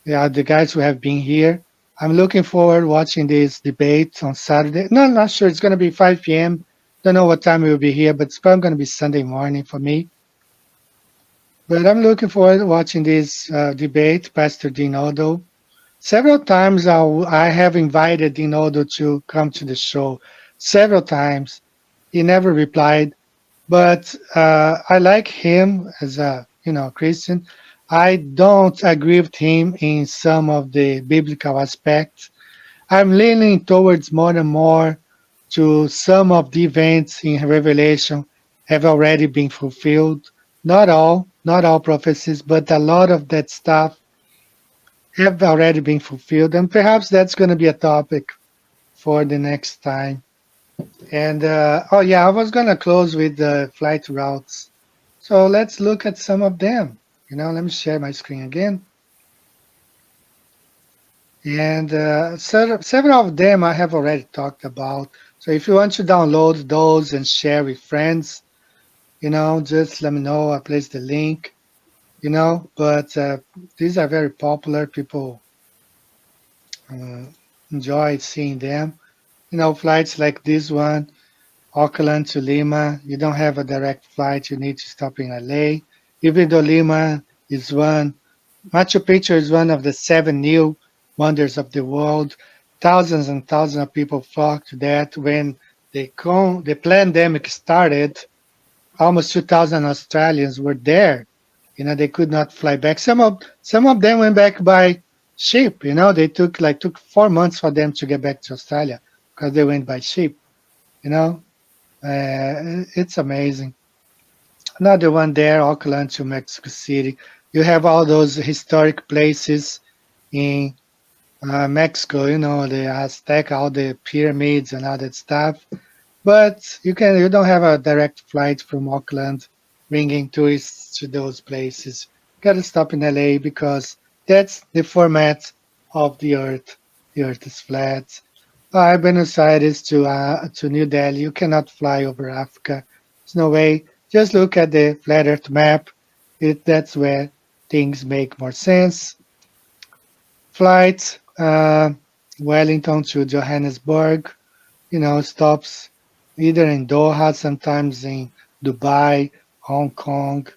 Yeah, the guys who have been here. I'm looking forward watching this debate on Saturday. No, I'm not sure. It's going to be 5 p.m. Don't know what time we'll be here, but it's probably going to be Sunday morning for me. But I'm looking forward to watching this debate, Pastor Dean Odo. Several times I have invited Dean Odo to come to the show. Several times. He never replied. But I like him as a Christian. I don't agree with him in some of the biblical aspects. I'm leaning towards more and more to some of the events in Revelation have already been fulfilled. Not all prophecies, but a lot of that stuff have already been fulfilled. And perhaps that's going to be a topic for the next time. And I was going to close with the flight routes. So let's look at some of them. Let me share my screen again. And several of them I have already talked about. So if you want to download those and share with friends, just let me know. I place the link, but these are very popular. People enjoy seeing them. Flights like this one, Auckland to Lima, you don't have a direct flight. You need to stop in LA. Even though Lima is Machu Picchu is one of the 7 new wonders of the world. Thousands and thousands of people flocked to that. When the pandemic started, almost 2,000 Australians were there. They could not fly back. Some of them went back by ship. They took 4 months for them to get back to Australia because they went by ship. It's amazing. Another one there, Auckland to Mexico City. You have all those historic places in Mexico, the Aztec, all the pyramids and all that stuff. But you don't have a direct flight from Auckland bringing tourists to those places. Gotta stop in LA because that's the format of the Earth. The Earth is flat. Buenos Aires to New Delhi. You cannot fly over Africa. There's no way. Just look at the flat Earth map. That's where things make more sense. Flight Wellington to Johannesburg. Stops either in Doha, sometimes in Dubai, Hong Kong.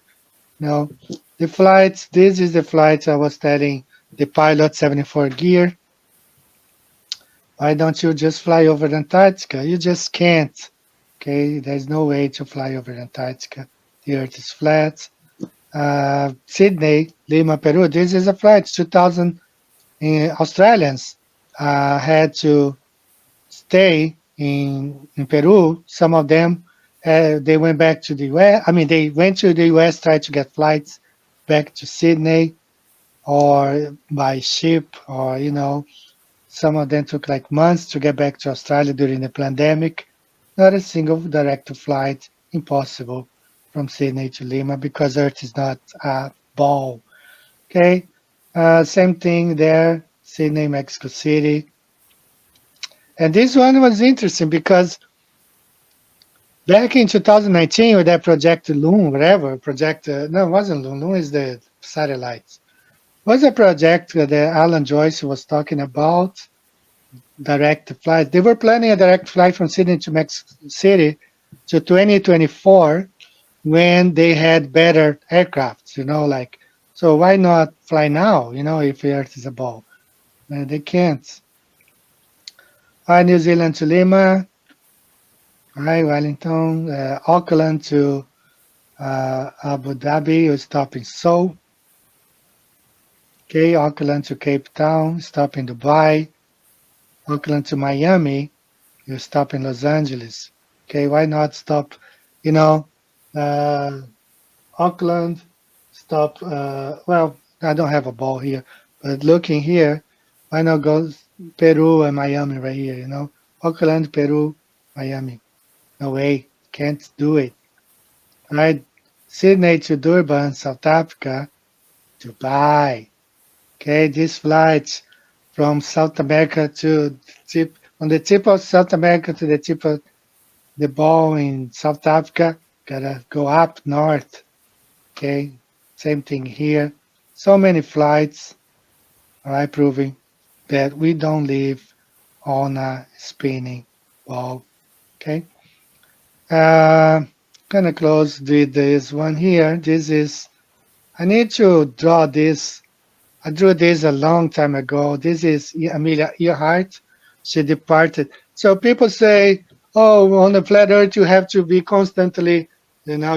The flights. This is the flight I was telling the pilot 74 gear. Why don't you just fly over Antarctica? You just can't. Okay, there's no way to fly over Antarctica. The Earth is flat. Sydney, Lima, Peru. This is a flight. 2,000 Australians had to stay in Peru. Some of them they went back to the US. I mean, they went to the US, tried to get flights back to Sydney, or by ship, or some of them took like months to get back to Australia during the pandemic. Not a single direct flight, impossible from Sydney to Lima because Earth is not a ball. Okay, same thing there, Sydney, Mexico City. And this one was interesting because back in 2019 with that Project Loon, whatever, no, it wasn't Loon, Loon is the satellites. Was a project that Alan Joyce was talking about, direct flight. They were planning a direct flight from Sydney to Mexico City to 2024 when they had better aircrafts, so why not fly now, if Earth is a ball? They can't. New Zealand to Lima. Wellington. Auckland to Abu Dhabi, you stop in Seoul. Okay, Auckland to Cape Town, stop in Dubai. Auckland to Miami, you stop in Los Angeles. Okay, why not stop, Auckland, stop, well, I don't have a ball here, but looking here, why not go Peru and Miami right here, Auckland, Peru, Miami. No way, can't do it. Right, Sydney to Durban, South Africa, Dubai. Okay, these flights from South America to on the tip of South America to the tip of the ball in South Africa, gotta go up north. Okay, same thing here. So many flights, all right, proving that we don't live on a spinning ball. Okay, gonna close with this one here. This is, I need to draw this. I drew this a long time ago. This is Amelia Earhart. She departed. So people say, oh, on the flat Earth, you have to be constantly,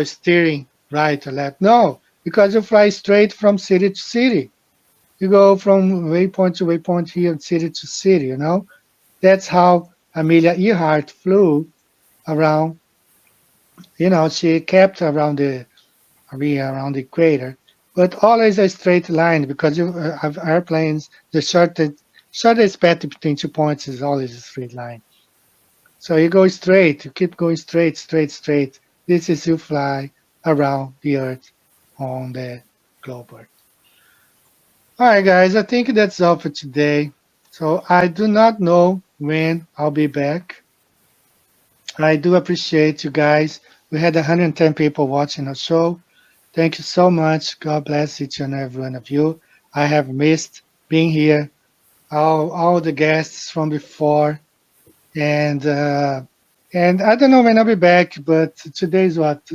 steering right or left. No, because you fly straight from city to city. You go from waypoint to waypoint here, city to city, That's how Amelia Earhart flew around. She kept around the equator. But always a straight line because you have airplanes. The shortest path between 2 points is always a straight line. So you go straight. You keep going straight, straight, straight. This is you fly around the Earth on the globe Earth. All right, guys. I think that's all for today. So I do not know when I'll be back. I do appreciate you guys. We had 110 people watching our show. Thank you so much. God bless each and every one of you. I have missed being here, all the guests from before, and I don't know when I'll be back, but today's what,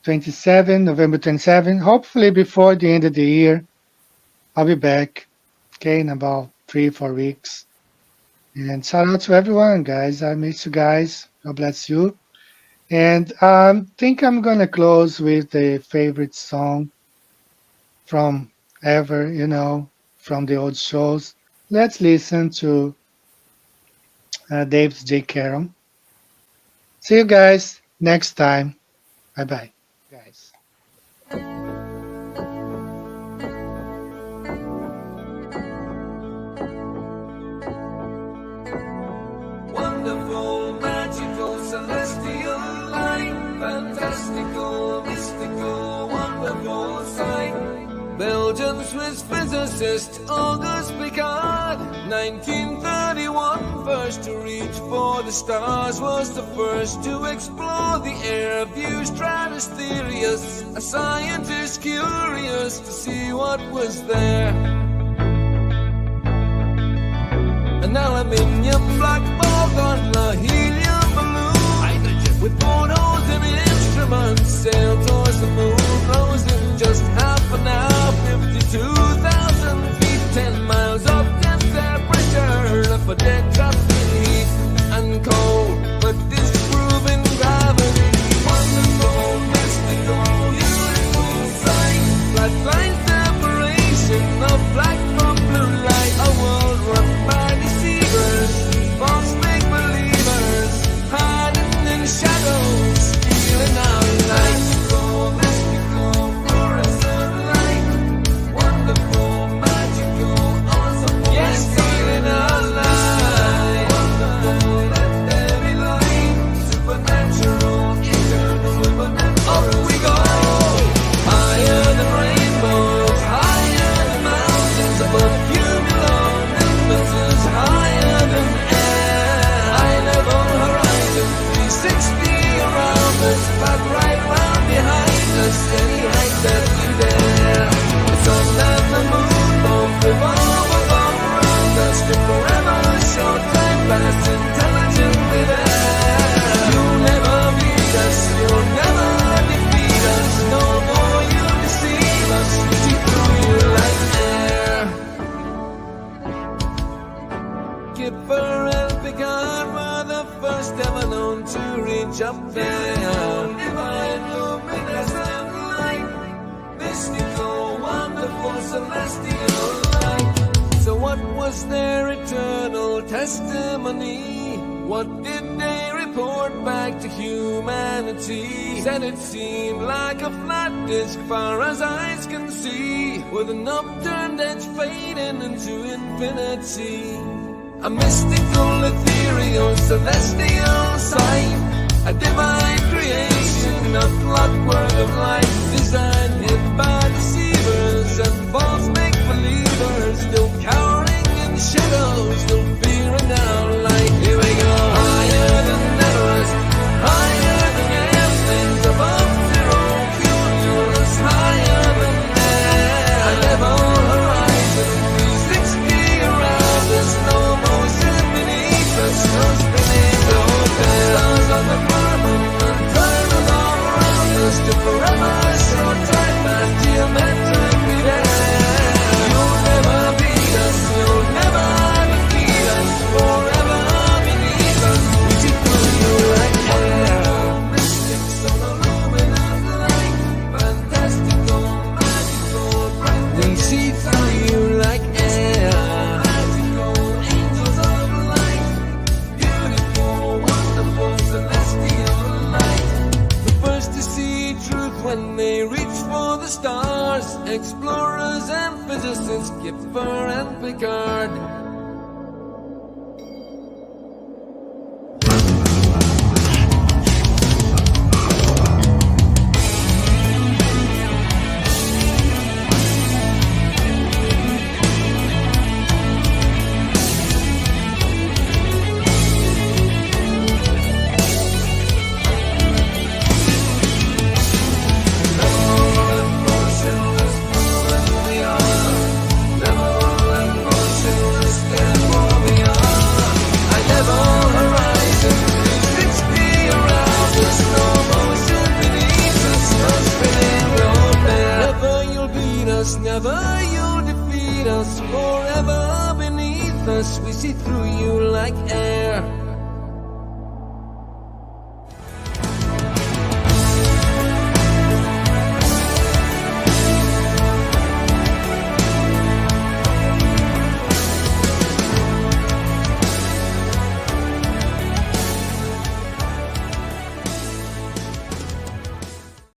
27, November 27. Hopefully before the end of the year, I'll be back. Okay, in about 3-4 weeks. And shout out to everyone, guys. I miss you guys. God bless you. And I think I'm going to close with a favorite song from ever, from the old shows. Let's listen to David J. Carroll. See you guys next time. Bye-bye, guys. Wonderful, magical, celestial light, fantastical. magical sight. Belgian Swiss physicist Auguste Piccard, 1931, first to reach for the stars, was the first to explore the air view stratosphereus, a scientist curious to see what was there. An aluminium black ball on a helium balloon with photos and instruments sailed towards the moon, rose in just half an hour, 52,000 feet, 10 miles up in temperature, left for dead just in heat and cold, but disproving gravity. Wonderful, mystical, beautiful sight, flat line separation of black from blue light, a world run by deceivers, false make-believers, hiding in shadows, stealing our light. Mystical, fluorescent light, wonderful, magical, awesome, yes, stealing our light. Wonderful, let there be light, supernatural, eternal, supernatural. Up we go, higher than rainbows, higher than mountains, above cumulonimbus, higher than air, high level horizon, 360 around us, but right round behind us, any height that you dare. The sun and the moon both revolve around us, to forever short time pass intelligently there. You'll never beat us, you'll never defeat us, no more you deceive us, we see through you like air. Kipper and Picard were the first ever known to reach up there. Divine luminescent light, mystical, wonderful, celestial light. So what was their eternal testimony? What did they report back to humanity? Said it seemed like a flat disk far as eyes can see, with an upturned edge fading into infinity. A mystical, ethereal, celestial sight, a divine creation, a clockwork of light, designed hid by deceivers and false make-believers, still cowering in shadows, still fearing our light. Here we go, higher than Everest, higher than airplanes, above zero cumulus, higher than air, a level horizon, 360 around us, no motion beneath us, no spinning, no stars on the firmament, turning all around us, to forever short time past geometrically there. You'll never beat us, you'll never defeat us, forever beneath us, we see through you like air. Mystics on a luminous light, fantastical, magical, we see through you like air. Magical angels of light, beautiful, wonderful, celestial light. The first to see truth when they reach for the stars, explorers and physicists, Kipper and Picard. Never you'll defeat us, forever beneath us, we see through you like air.